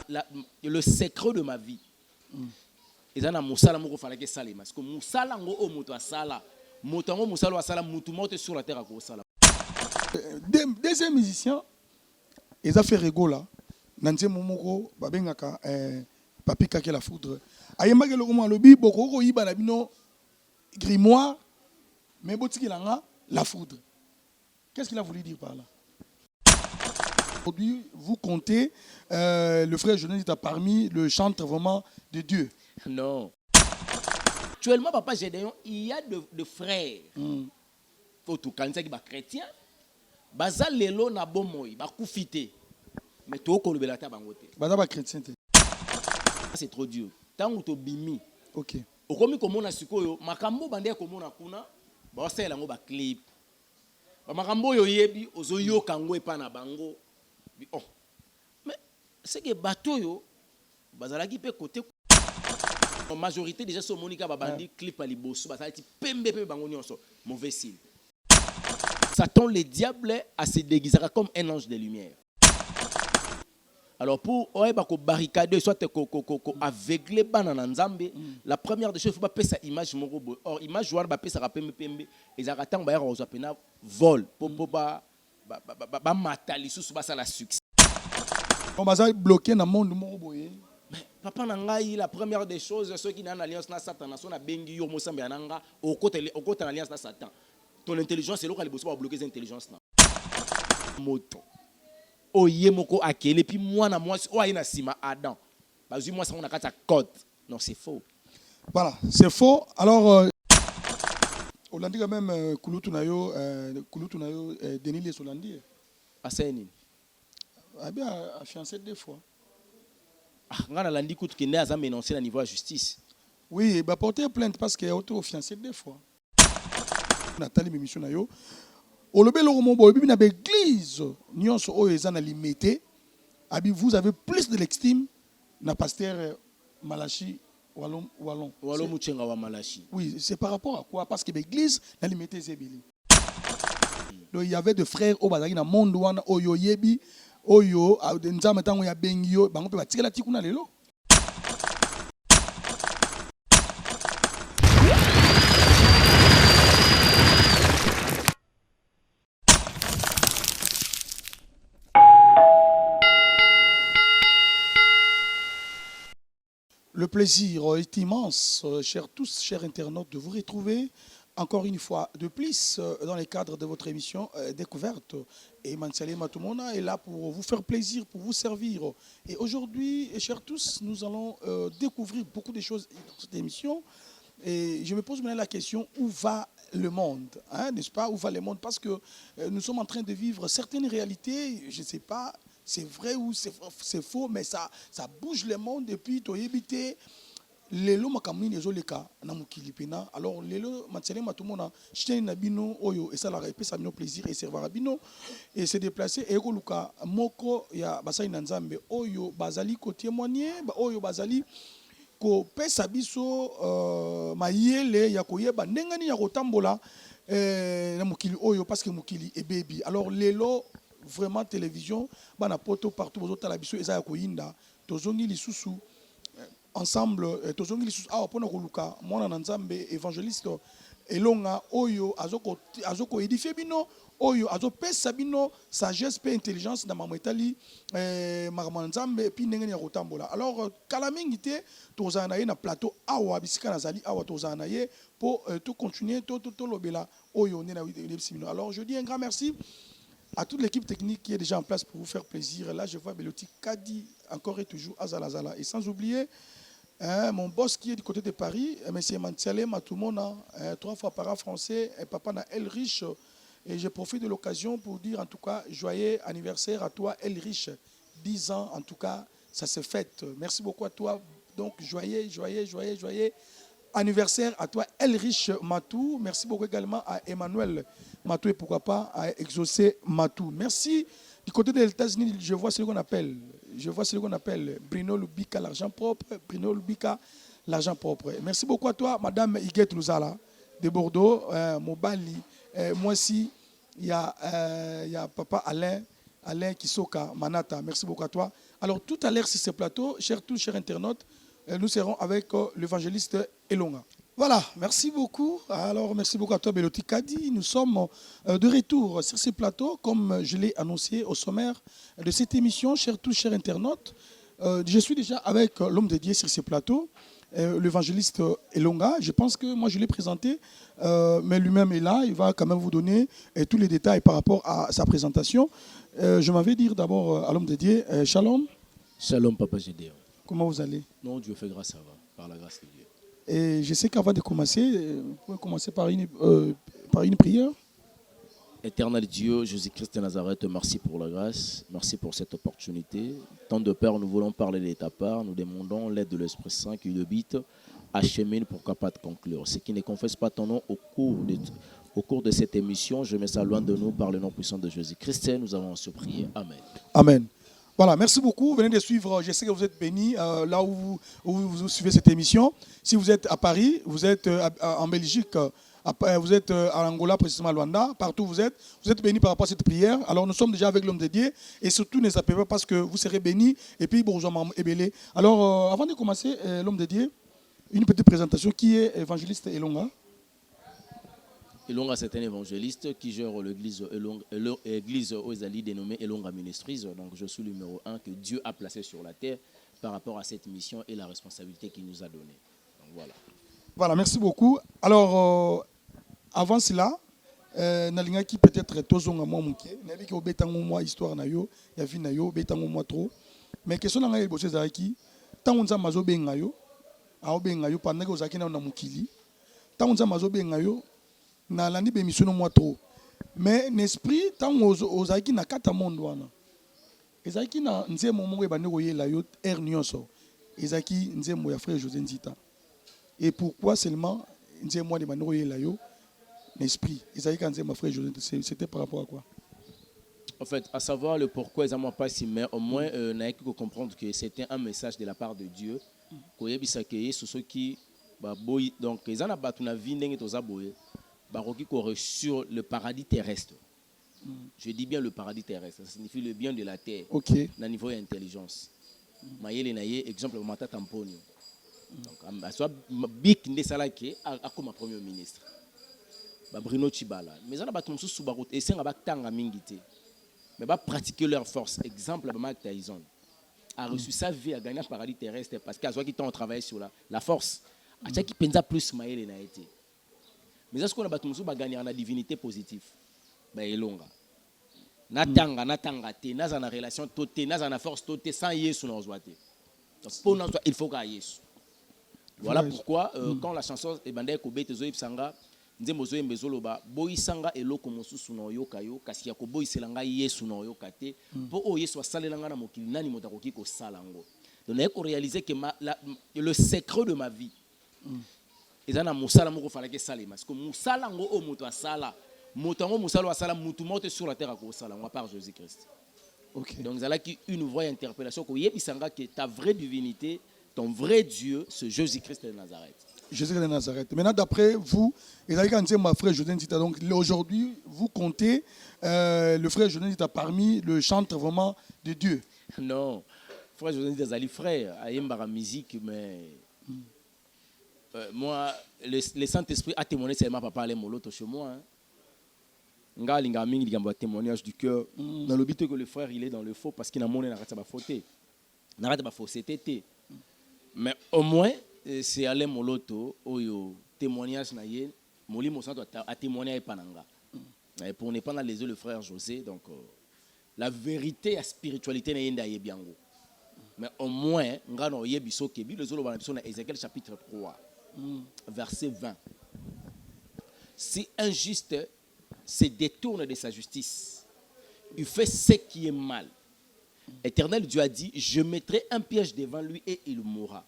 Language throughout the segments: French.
le secret de ma vie. Et ça, Moussala moko fallait que salima. Parce que Moussala ngo o moto asala. Moto ngo Moussala asala mutu moto sur la terre à ko sala. Deuxième musicien, ils ont fait rigola. Nanze momoko babengaka papi kake la foudre. Ayemba ke lokoma lobi boko ko yiba na bino grimoire mais botiki langa la foudre. Qu'est-ce qu'il a voulu dire par là? Aujourd'hui, vous comptez le frère Journaliste parmi le chantre vraiment de Dieu. Non. Actuellement, papa Gédéon, il y a de frères. Faut tout cancer qui va chrétien. Baza lelo na bomoy, ba koufité. Mais to ko lobela ta bangote. Baza ba chrétien. C'est trop dur. Tant ou to bimi. OK. Okomi komona sikoyo, makambo bande komona kuna, ba sala ngo ba clip. Ba makambo yo yebi ozoyo kango epa na bango. Oh. Mais c'est que bateau yo bazalaki pe côté en majorité déjà sur Monica babandi clip à liboso bazalaki pembe bango nyonso mauvais signe. Satan le diable a se déguisé comme un ange de lumière. Alors pour barricader soit aveugler banana nzambe, la première des choses faut pas payer sa image morobo. Or image joueur ba payer sa pembe et za ratang ba ya pena vol pour ba matali sous ba ça la succès. On va bloquer dans le monde moroboye. Papa nangai la première des choses ceux qui n'ont alliance na Satan na sona bengi yo mosambe ananga au côté alliance na Satan. Ton intelligence c'est là que va bloquer l'intelligence na. Moto. Oye moko akele puis moi na moi o ayina sima Adam. Bazui moi ça on a kata code. Non, c'est faux. Voilà, c'est faux. Alors on a dit quand même Kulutu nayo Denis Les Solandi. Aseni. Ah bien fiancé 2 fois. Ah, ngana landi kutu kende azam énoncé à niveau de justice. Oui, bah porter plainte parce qu'il a auto fiancé 2 fois. Nathalie Mimission nayo. Olobelo romombo bibi na l'église nyonso o ezana limité. Abi vous avez plus de l'estime na pasteur Malachi Wallon. Wallon Mouchenga wa Malachi. Oui, c'est par rapport à quoi? Parce que l'église na limité zebili. Donc il y avait des frères au bazaki na monde wana oyo yebi oyo nzama tango ya bengio bango pe batikela tikuna lelo. Le plaisir est immense, chers tous, chers internautes, de vous retrouver encore une fois de plus dans le cadre de votre émission Découverte. Et Mansiale Matumona est là pour vous faire plaisir, pour vous servir. Et aujourd'hui, chers tous, nous allons découvrir beaucoup de choses dans cette émission. Et je me pose maintenant la question, où va le monde, hein, n'est-ce pas? Où va le monde? Parce que nous sommes en train de vivre certaines réalités, je ne sais pas, c'est vrai ou c'est faux, mais ça bouge le monde depuis tu habité lelo makamini ezoleka na mukili pena. Alors lelo Mansiale Matumona chiteni na bino oyo et ça la répète ça bino plaisir et servir bino et se déplacer et ekoluka moko ya basali na nzambe oyo bazali ko témoigner oyo bazali ko pesa biso mayele ya koyeba ndengani ya kotambola na mukili oyo parce que mukili e baby. Alors lelo vraiment télévision bana poto partout aux autres la biso eza ya koyinda tozongi lisusu ensemble tozongi lisusu awa pona koluka mwana na nzambe évangéliste elonga oyo azoko édifier bino oyo azopesa bino sagesse pe intelligence na mametali makambo na nzambe puis ndenge ya kotambola. Alors kala mingi te tozana ye na plateau awa bisika nazali awa tozana ye pour tout continuer to lobela oyo ndena bino. Alors je dis un grand merci à toute l'équipe technique qui est déjà en place pour vous faire plaisir. Là, je vois Beloti Kadi, encore et toujours, Azalazala. Et sans oublier mon boss qui est du côté de Paris, M. Mansiale Matumona, 3 fois para français, et papa na El Riche. Et je profite de l'occasion pour dire en tout cas, joyeux anniversaire à toi, El Riche. 10 ans, en tout cas, ça se fête. Merci beaucoup à toi. Donc, joyeux anniversaire à toi, El Riche Matou. Merci beaucoup également à Emmanuel Matou et pourquoi pas à Exaucé Matou. Merci. Du côté des États-Unis, je vois ce qu'on appelle Bruno Lubika, l'argent propre. Bruno Lubika, l'argent propre. Merci beaucoup à toi, Madame Iguette Louzala de Bordeaux, Mobali. Moi aussi, il y a Papa Alain Kisoka Manata. Merci beaucoup à toi. Alors tout à l'heure sur ce plateau, chers internautes, nous serons avec l'évangéliste Elonga. Voilà, merci beaucoup. Alors merci beaucoup à toi Beloti Kadi. Nous sommes de retour sur ce plateau, comme je l'ai annoncé au sommaire de cette émission, chers internautes. Je suis déjà avec l'homme dédié sur ce plateau, l'évangéliste Elonga. Je pense que moi je l'ai présenté, mais lui-même est là. Il va quand même vous donner tous les détails par rapport à sa présentation. Je m'en vais dire d'abord à l'homme dédié, Shalom. Shalom, Papa Gédéon. Comment vous allez? Non, Dieu fait grâce, ça va, par la grâce de Dieu. Et je sais qu'avant de commencer, vous pouvez commencer par une prière. Éternel Dieu, Jésus-Christ de Nazareth, merci pour la grâce, merci pour cette opportunité. Tant de Père, nous voulons parler de ta part, nous demandons l'aide de l'Esprit Saint qui habite, achemine pour capable de conclure. Ceux qui ne confessent pas ton nom au cours de cette émission, je mets ça loin de nous par le nom puissant de Jésus-Christ. Nous avons se prier. Amen. Amen. Voilà, merci beaucoup. Venez de suivre, je sais que vous êtes bénis là où vous suivez cette émission. Si vous êtes à Paris, vous êtes en Belgique, vous êtes à Angola, précisément à Luanda, partout où vous êtes bénis par rapport à cette prière. Alors nous sommes déjà avec l'homme dédié et surtout ne zappez pas parce que vous serez bénis et puis bonjour Maman Ebélé. Alors avant de commencer, l'homme dédié, une petite présentation. Qui est évangéliste Elonga? Elonga, c'est un évangéliste qui gère l'église Ozali dénommée Elonga Ministries. Donc je suis le numéro 1 que Dieu a placé sur la terre par rapport à cette mission et la responsabilité qu'il nous a donnée. Donc voilà. Voilà, merci beaucoup. Alors, avant cela, nalingaki peut-être tozonga moi muke, nabi ki obetango moi histoire na yo, ya vie na yo, betango moi trop. Mais question na ngai bosse zaki, tango nza mazo benga yo, a obenga yo pendant que ozaki na mukili. Tango nza mazo benga yo, na landi be mission moi trop. Mais l'esprit tango ozaki na kata monde wana. Ezaki na nzemo mo e bande ko yela yo er nyonso. Ezaki nzemo ya frère José Nzita. Et pourquoi seulement nzemo de bande ko yela yo l'esprit. Ezaki kan nzemo frère José, c'était par rapport à quoi? En fait, à savoir le pourquoi ils n'ont pas si, mais au moins, on a pu comprendre que c'était un message de la part de Dieu. Donc, ils ont battu vie sur le paradis terrestre. Je dis bien le paradis terrestre, ça signifie le bien de la terre, au niveau d'intelligence. Exemple, Mata Tamponio. Donc, soit Bik Nesalake, comme premier ministre. Bruno Chibala. Mais on a battu sous Barout et c'est un batanga mingité. Mais va pratiquer leur force. Exemple, Mike Tyson a reçu sa vie à gagner un paradis terrestre parce qu'à soi qui ont travaillé sur la force. À chaque qui pensa plus maïle n'a été. Mais est-ce qu'on a battu va gagner en la divinité positive? Ben Elonga. Natanga te, n'a en relation toté, n'a en force toté sans Yesu dans zoité. Donc pour nous il faut qu'il y ait Yesu. Voilà pourquoi quand la chanson est bandée ko bete zoïb sanga nzembo zoyembe zoloba boyisanga eloko mosusu na yoka yo kasi ya ko boyiselanga Yesu na yoka te po o Yesu asalelanga na mokili nani motakoki ko salango. Donc on réaliser que le secret de ma vie ezana musala moko falake salema parce que musala ngo o moto asala moto ngo musala asala mutu moto sur la terre ko sala ngo par Jésus-Christ. OK. Donc zala qui une vraie interpellation ko yebisanga que ta vraie divinité, ton vrai Dieu, c'est Jésus-Christ de Nazareth. Jésus de Nazareth. Maintenant, d'après vous, ma frère José Nzita, donc aujourd'hui, vous comptez le frère José Nzita parmi le chantre vraiment de Dieu. Non, frère José Nzita Zali frère, aïe musique, mais moi, le Saint-Esprit a témoigné seulement papa les moloto chez moi. Nga linga mingi ligambo témoignage du cœur. Dans le but que le frère il est dans le faux parce qu'il n'a monné n'arrête pas fauté, n'arrête pas fausseté. Mais au moins c'est aller moloto oyo témoignage na ye molimo santo a témoigné à pananga pour ne pas dans les yeux le frère José. Donc la vérité la spiritualité na yenda yebiango, mais au moins ngano yebiso kebi le zolo bana biso na Ézéchiel chapitre 3 verset 20. Si un juste se détourne de sa justice, il fait ce qui est mal, Éternel Dieu a dit, je mettrai un piège devant lui et il mourra.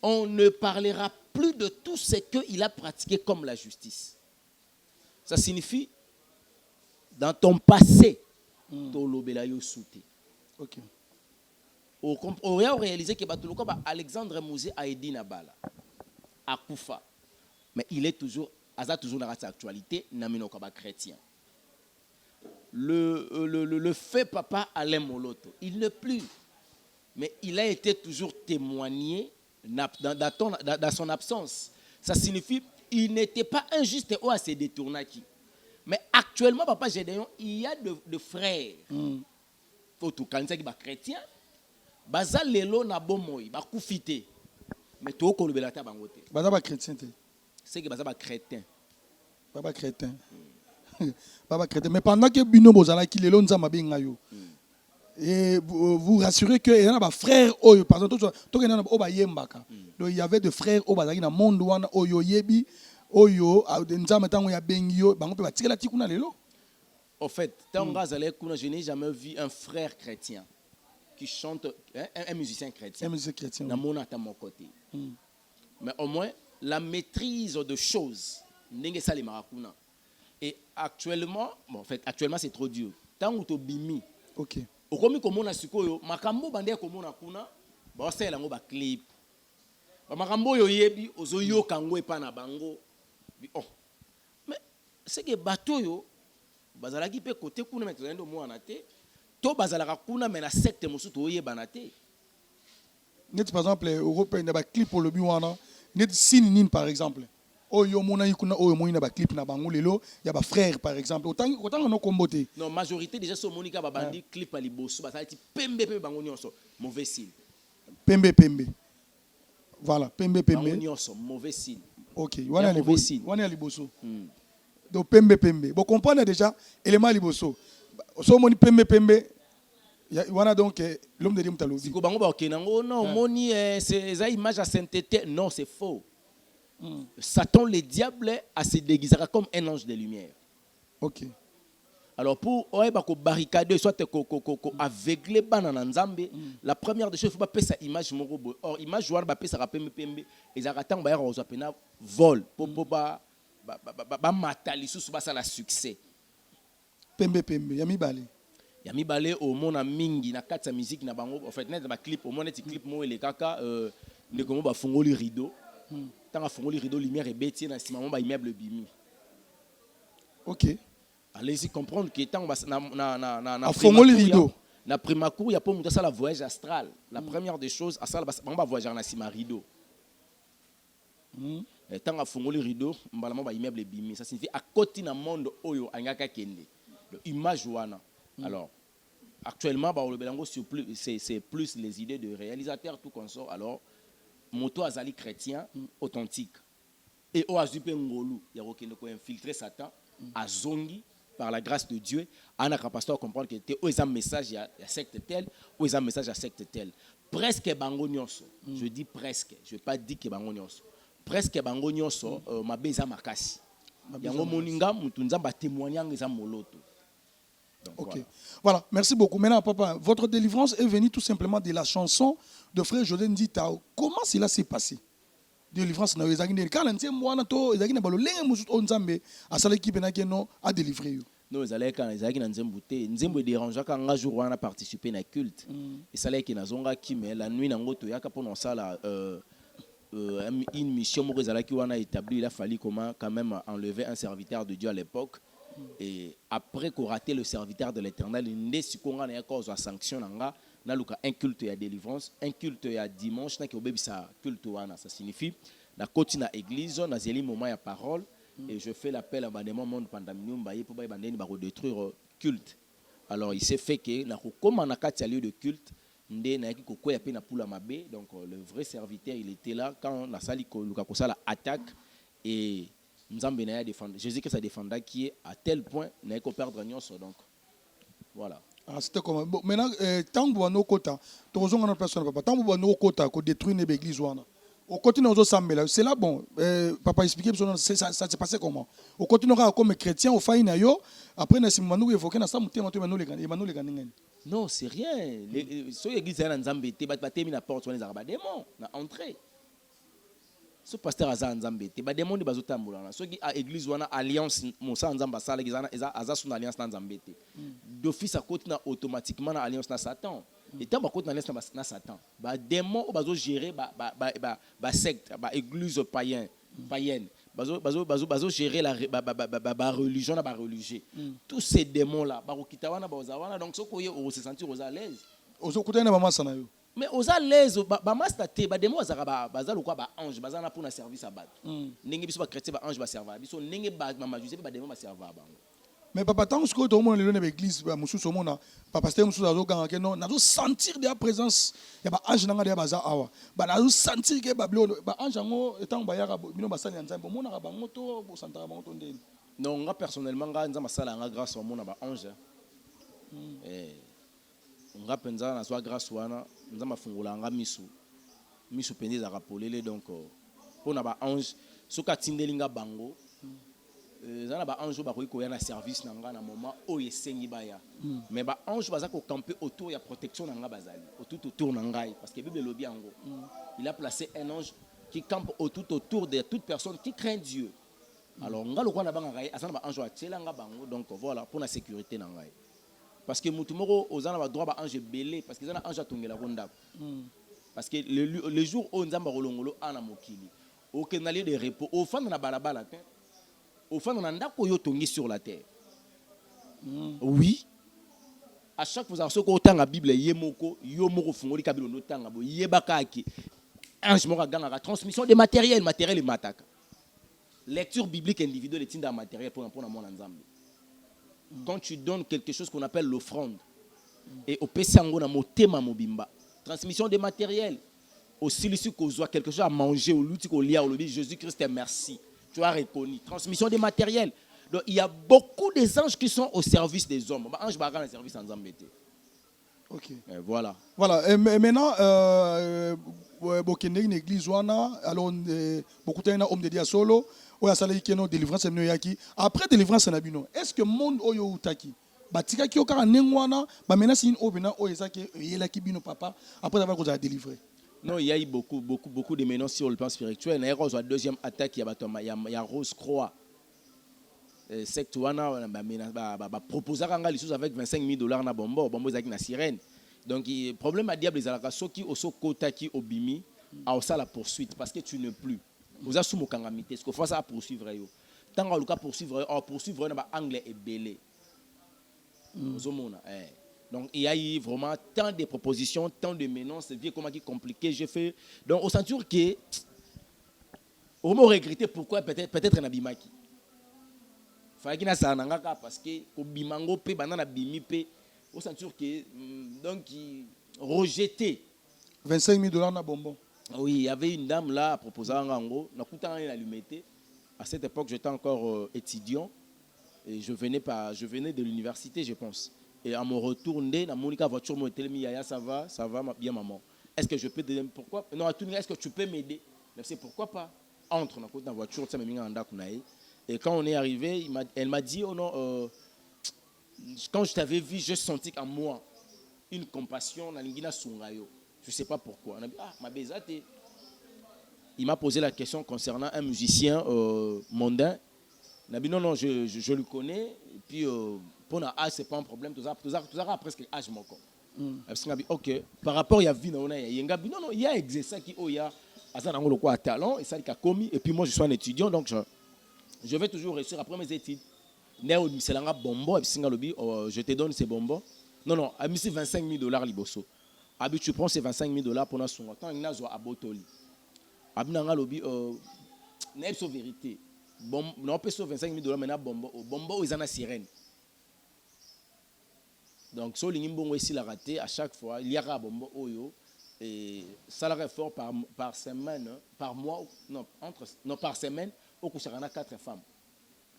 On ne parlera plus de tout ce qu'il a pratiqué comme la justice. Ça signifie, dans ton passé, OK. On a réalisé que Alexandre Mouzé a aidé Nabala à Koufa. Mais il est toujours dans l'actualité, chrétien. le fait papa Alain Moloto, il n'est plus. Mais il a été toujours témoigné dans son absence. Ça signifie qu'il n'était pas injuste à se détourner. Mais actuellement, papa Gédéon, il y a de frères. Faut tout cancer qui est chrétien. Baza lelo na bomoy, ba koufité. Mais tout ko lobela ta bangote. Baza ba chrétien te. C'est que baza ba chrétien. Baba chrétien. Baba chrétien. Mais pendant que bino bozala ki lelo nzamba benga yo. Et vous rassurez que il y a des frères oyo par exemple to ke na oba yembaka. Donc il y avait des frères oba na monde wana oyo yebi oyo nzamba tango ya bengi yo bango pe ba tikela tikuna lelo. En fait, je n'ai jamais vu un frère chrétien qui chante, un musicien chrétien. Un musicien chrétien. Dans mon à mon côté. Mais au moins, la maîtrise de choses, et actuellement, bon, en fait, actuellement c'est trop dur. Tant que tu bimi, ok. au comme on a suko, makambo bandé comme on a kuna, bah c'est là on va clip. Makambo yo yebi, ozo yo kango epa na bango. Oh, mais c'est que bateau yo. Bazalaki pe côté kuna mais tozendo mo anate to bazalaka kuna mais na secte mosu to yebana te net par exemple européen na ba clip pour le biwana net sinine par exemple oyo mona yikuna oyo moina ba clip na bango lelo ya ba frère par exemple autant no kombote non majorité déjà so monika ba bandi clip ali bosu bazalaki pembe pe bango nyonso mauvais signe pembe voilà pembe bango nyonso mauvais signe OK wana ali bosu donc pembe vous comprenez déjà élément liboso so moni pembe wana donc l'homme de Dieu mutalobi ko bango ba kenango non moni c'est ça image à sainteté non c'est faux. Satan le diable a se déguisé comme un ange de lumière. OK. Alors pour oeba ko barricader soit ko aveugler banana nzambe la première des choses faut pas passer sa image moko or image wana ba pesa pembe ezaka ba yaro zo pena vol pour ba matali sous basa la succès pembe ya mibale au mona mingi na kati ya musique na bango en fait net ba clip au mona ti clip mo ele kaka ndeko mo ba fungoli rideau tanga fungoli rideau lumière et beti na sima mo ba immeuble bimi. OK, allez-y comprendre que tant na fungoli rideau na primacour ya po muta ça la voyage astral la première des choses à ça ba voyager na sima rideau. Tant à fongoli rideau mbalama ba immeuble bimi ça signifie à côté na monde oyo angaka kende image wana. Alors actuellement ba olobelango sur plus c'est plus les idées de réalisateurs tout consort. Alors moto azali chrétien authentique et o azupe ngolu ya kokende ko infiltrer Satan azongi par la grâce de Dieu ana pasteur comprendre que te o un message ya secte tel ou un message ya secte tel presque bango nyonso. Je dis presque, je vais pas dire que bango nyonso presque bango nyonso mabeza makasi yango moninga mutu nzamba témoignant eza moloto. OK, voilà, merci beaucoup. Maintenant papa, votre délivrance est venue tout simplement de la chanson de frère José Nditao. Comment cela s'est passé? Délivrance na ezaki ndeni kana ntie mwana to ezaki na balo lenge musu nzambe asala ki pena keno a délivrer yo. Non ezalaki kana ezaki na nzembo te nzembo dérangeaka kanga jour wana participer na culte esalaki na zonga ki mais la nuit nango to yaka pour sala une mission moko ezalaki wana établie. Il a fallu quand même enlever un serviteur de Dieu à l'époque. Et après qu'on raté le serviteur de l'Éternel, il y a cause de sanction un culte et délivrance, un culte et dimanche, ça signifie la côté na église, na zeli moment ya parole et je fais l'appel à bandement monde pandaminium pour ba détruire culte. Alors il s'est fait que na comme na kati lieu de culte ndé na yaki kokoya pe na pula mabe, donc le vrai serviteur il était là quand la sali ko la attaque et Nzambe na défendre. Jésus que ça défendait qui est à tel point n'a pas perdre nyonso donc voilà. Ah c'était comment bon, maintenant tant que no kota to zonga na personne papa tant que no kota ko détruire l'église wana au côté nos sambela c'est là bon papa expliquer ça s'est passé comment au côté no comme chrétien au faina yo après na simanu évoquer na ça mutema to Emmanuel Ganingani. Non c'est rien so église na Nzambe te ba temi na porte wana za ba démon na entrée. Ce pasteur Azan Nzambe te ba démon de bazotambola na so ki a église wana alliance Moussa Nzamba sala gizana eza son alliance na Nzambe te d'office à côté na automatiquement na alliance na Satan et tant ba côté na alliance na Satan ba démon bazo gérer ba secte ba église païenne bazo gérer la religion na ba religieux. Tous ces démons là, ba kokitawana ba ozawana donc sokoye on se sentir aux à l'aise. Ozokutana mama sana yo. Mais aux à l'aise ba master te ba démons azaka bazalo quoi ba ange bazana pour na service à bat. Ndenge biso ba chrétien ba ange ba serva biso ndenge ba majusi ba démons ba serva bango. Mais papa, tant que tout le monde est dans l'église, papa, c'est que nous avons sentir de la présence. Il y a un ange dans la baza awa. Nous avons sentir que Babylone, ange étant bayara, bino basani anzambo, mon araba moto, bo santara moto ndeni. Non, moi personnellement, nga nza masala nga grâce au mon aba ange. Nga penza na swa grâce wana, nza mafungula nga misu pendi za rapolele donc pour na ba ange, soka tindelinga bango. Zana ba ange ba ko ya na service na nga na moment o yesengi baya mais ba ange baza ko camper autour ya protection na nga bazali autour na ngai parce que Bible lobi yango il a placé un ange qui campe autour de toute personne qui craint Dieu. Alors nga lokwa na banga ngai azana ba ange wa tshela nga bango donc voilà pour la sécurité na ngai parce que mutu moko ozana ba droit ba ange belé parce que zana ange atongela ko ndako parce que le jour où nzamba rolongolo ana mokili aucun lieu de repos au fond na balabala te au fond, on a un tongi sur la terre. Oui. À chaque fois, ce qu'on a la Bible, yemoko, yomoko fungoli kabilo no tanga bo yebaka ki. Ange moko ganga transmission de matériel et mataka. Lecture biblique individuelle et tinda matériel pour mon ensemble. Quand tu donnes quelque chose qu'on appelle l'offrande et au pesango na motema mobimba. Transmission de matériel. Aussi si qu'on soit quelque chose à manger au luti ko lia au lobby Jésus-Christ merci. Tu as reconnu. Transmission des matériels. Donc, il y a beaucoup des anges qui sont au service des hommes. Ange bagan au service en Zambété. Ok. Et voilà. Voilà. Et maintenant, une église, alors, beaucoup de hommes de dia solo, ou ya sala ikeno délivrance no yaki. Après délivrance na bino, est-ce que monde oyo utaki batika ki okara nengwana, ba menace in obina o ezaki yela ki bino papa après avoir qu'on a délivré. Non, il y a eu beaucoup de menaces sur le plan spirituel. Il y a eu la deuxième attaque, il y a Rose Croix. Secte wana proposer les choses avec $25,000 na bombo avec na sirène. Donc le problème à diable les alaka soki oso kota ki obimi a ça la poursuite parce que tu ne plus. Vous avez sous mon kangamité, ce qu'il faut ça poursuivre yo. Tant que le poursuivre na ba anglais est belé. Donc il y a eu vraiment tant de propositions, tant de menaces, c'est comment qui compliqué j'ai fait. Donc au ceinture que on m'a regretté pourquoi peut-être un abimaki. Fallait qu'il y ait ça parce que au bimango pe banana bimi pe au ceinture que donc rejeté $25,000 na bonbon. Oui, il y avait une dame là à proposer un rango, na kuta en allumette. À cette époque, j'étais encore étudiant et je venais de l'université, je pense. Et à mon retour, dans mon voiture, mon télémi, ça va bien maman. Est-ce que je peux te dire pourquoi? Non, est-ce que tu peux m'aider? C'est pourquoi pas? Entre dans la voiture, et quand on est arrivé, elle m'a dit, oh non, quand je t'avais vu, j'ai senti qu'en moi, une compassion, je ne sais pas pourquoi. On a dit, ah, ma bézate. Il m'a posé la question concernant un musicien mondain. Il a dit, non, je le connais. Et puis, pour la âge, ce n'est pas un problème. Tout ça presque âge. Ok. Par rapport à la vie, non, il y a exercice qui il y a un talent et ça qui a commis. Et puis moi, je suis un étudiant, donc je vais toujours réussir après mes études. Je te donne ces bonbons. Non, c'est $25,000 liboso. Tu prends ces $25,000 pour notre temps. Il y a un botoli. Abinanga lobi n'est pas vérité. Bon, on peut sauver $25,000 maintenant bombo ils en a sirène. Donc so lingimbo ici la raté à chaque fois il y aura bombo oyo et salaire fort par semaine par mois par semaine au coucher on a 4 femmes.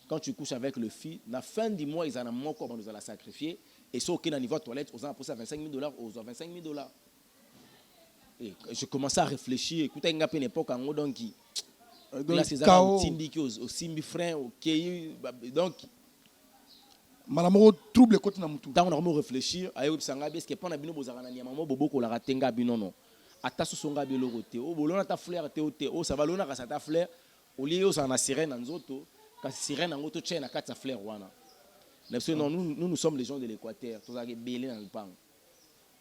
Quand tu couches avec le fils, la fin du mois ils en ont moins comme on nous a la sacrifier et so qui dans niveau toilette aux pour ça $25,000 aux $25,000. Et je commençais à réfléchir. Écoutez, il y a une époque en donc là c'est ça au tindiki au simbi frein au kei donc malamo trouble côté na mutu. Tant on a réfléchir ayo bisanga parce que pendant bino bozarana ni maman boboko la ratenga bino non. Ata songa belo côté. O bolona ta fleur te o ça va lona ka ta fleur au lieu ça na sirène nzoto ka sirène ngoto tche na kata fleur wana. Non nous sommes les gens de l'Équateur. Tous a belé dans le pan.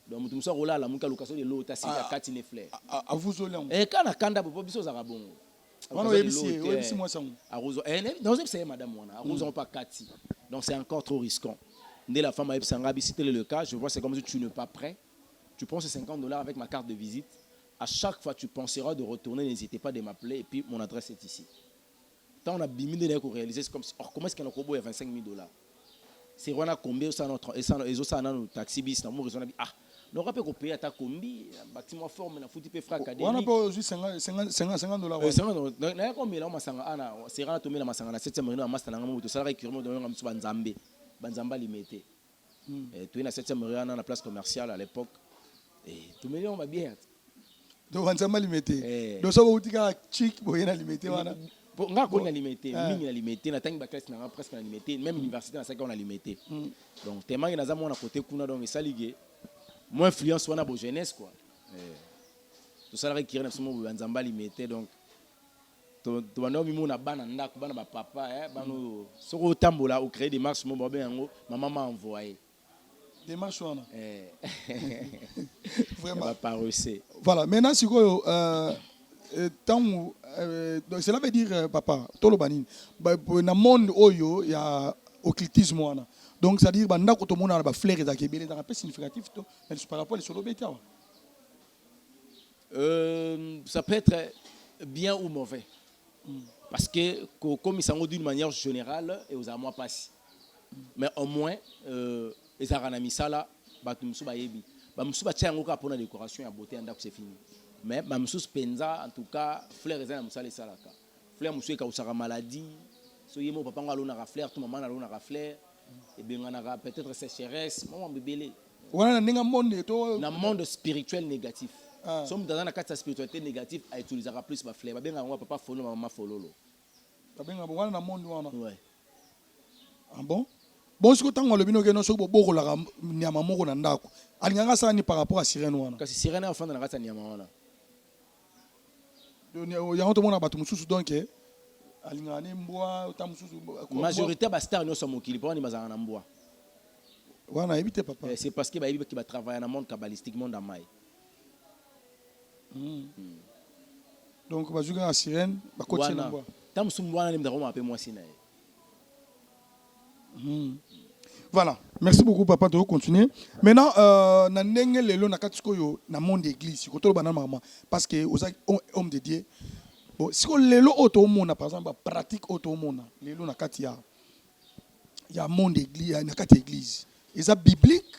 Donc tout ça rola la muka location de l'eau ta sika katine fleur. À vous olé. Et quand na kanda bobo biso za bongo. On a ABC moi ça. Non, c'est madame wana. Arroso pas Kati. Donc c'est encore trop risquant. Dès la femme a Sangabi, si tel est le cas, je vois c'est comme si tu n'es pas prêt. Tu prends ces $50 avec ma carte de visite. À chaque fois tu penseras de retourner, n'hésitez pas de m'appeler et puis mon adresse est ici. Tant on a bimé de pour réaliser, c'est comme si, comment est-ce qu'il y a un kobo à $25 000? C'est vraiment combien ça notre et ça notre taxi bis na mo raison ah on aura pas payer à ta combi bâtiment forme na foutu pe fra académique on a pas juste $50 $50 na comme là masanga ana c'est rana tomela masanga na 7e réunion master na ngamu to sala récurrent de ngam su banzamba limité et tu es na 7e réunion na place commerciale à l'époque et tout me on va bien donc banzamba limité donc ça va utika chic boyena limité wana nga ko na limité mingi na limité na tangi ba classe na presque na limité même université na ça qu'on a limité donc tellement que naza mona côté kuna donc ça ligue moins influence wana bo jeunesse quoi tout ça la qui na somo banzamba limité donc to bano mimo na bana ndako bana ba papa bano soko tambola au créer des marches mo ba yango maman m'a envoyé des marches wana vraiment pas reçu voilà maintenant si quoi donc cela veut dire papa tolo banini na monde oyo ya occultisme wana donc ça dire banda ko to mona ba fleurs za kebele dans un peu significatif to par rapport les solo beta ça peut être bien ou mauvais parce que comme ils sont d'une manière générale et aux amours passent mais au moins les aranami sala batumsu ba yebi ba musu ba tiango ka pona décoration ya beauté ndako c'est fini. Mais mamsous penza en tout cas fleur ezana musale salaka fleur musu ka usaka maladie so yemo papa ngalo na fleur tout maman ngalo na fleur et bien ngana peut-être sécheresse maman bébélé wana ninga monde to na monde spirituel négatif somme dans na carte spiritualité négative a utiliser plus ba fleur ba benga ngwa papa folo maman fololo ba benga wana na monde wana ouais ah bon bon ce que tant le bino ke no so bo la nyama moko na ndako alinganga sana ni par rapport à sirène wana kasi sirène afanda na kata nyama wana yango to mona bato mususu donc alingane mbwa ta mususu majorité ba star no so mokili pa ni bazana na mbwa wana ebite papa c'est parce que ba yebi ki ba travailler dans monde kabbalistique monde amai donc ba juga sirène ba côté na mbwa tam sumbwana ni mdako mape moi sina voilà merci beaucoup papa de continuer maintenant na ndenge lelo na katiko yo na monde d'église ko to bana mama parce que aux hommes de Dieu bon si ko lelo auto mona par exemple pratique auto mona lelo na kati ya monde d'église na kati église eza biblique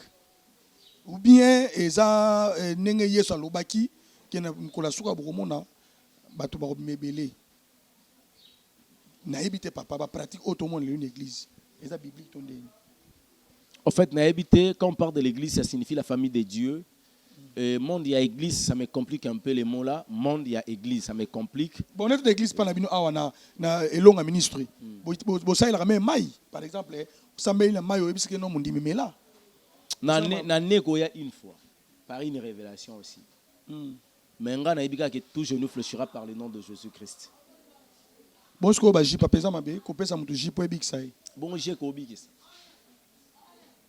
ou bien eza ndenge Yesu alobaki ke na kola suka bokomona bato ba mebele na ebite papa ba pratique auto mona lelo na église eza biblique ton ndenge. En fait, quand on parle de l'église, ça signifie la famille de Dieu. Monde, il y a église, ça me complique un peu les mots là. Monde, il y a église, ça me complique. Bon, notre église, pas na elonga ministry. Bon, ça il ramène maï, par exemple. Ça met la maï au parce que non mon dit mais là. Na négo ya une fois, par une révélation aussi. Mais nga na ibika que tout genou fléchira par le nom de Jésus-Christ. Bon, ce que ba ji papa ça mabe, ko pesa mutu ji po ebik sai. Bon, j'ai ko bikis.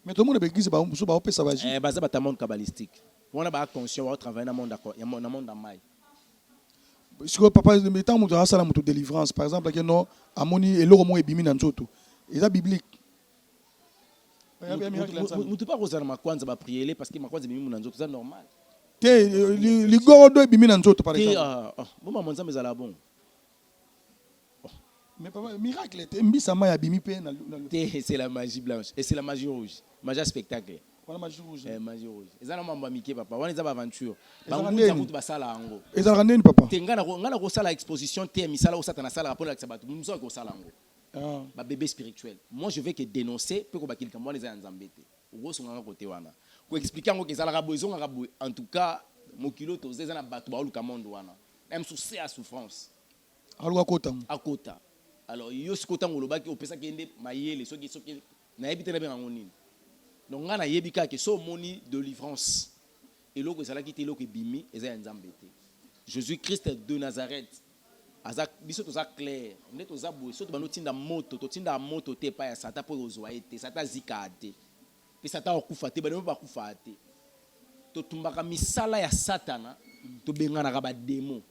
Mais tout le monde l'église ba musu ba opesa ba ji. Baza ba ta monde kabbalistique. On a pas conscient, on va travailler dans monde d'accord, il y a un monde amai. Ce que papa de temps mutu asala mutu délivrance, par exemple que non amoni eloko mo ebimi na nzoto. Eza biblique. Mutu pas rozana makwanza ba prier parce que makwanza ebimi na nzoto, c'est normal. Te ligorodo ebimi na nzoto par exemple. Bon maman nzambe za la bon. Mais papa, miracle, c'est la magie blanche et c'est la magie rouge. Magie spectacle. Voilà magie rouge. Magie rouge. Et ça, on va miquer papa. On est dans aventure. On va ango. Et ça rend papa. Tenga na ko sala exposition te misala o satana sala rapport avec sabato. Nous sommes ko sala ango. Ba bébé spirituel. Moi je vais que dénoncer pe ko bakili kamwa les nzambete. Ugo songa côté wana. Ko expliquer ngo ke sala ka bozo nga boy. En tout cas, mokilo to zeza na bato ba oluka monde wana. Même sous à souffrance. Aluka kota. Akota. Alors yo sikota ngolobaki opesa kende mayele soki na yebite na benga ngonini. Donc nga na yebika ke so moni de délivrance. Et loko ezala ki te loko ebimi eza ya nzambe te. Jésus-Christ de Nazareth. Azak biso to za clair. On est aux abois so to bano tinda moto to tinda moto te pa ya sata po ozwa ete sata zika te. Pe sata okufa te bano ba kufa te. To tumbaka misala ya satana to bengana ka ba démon.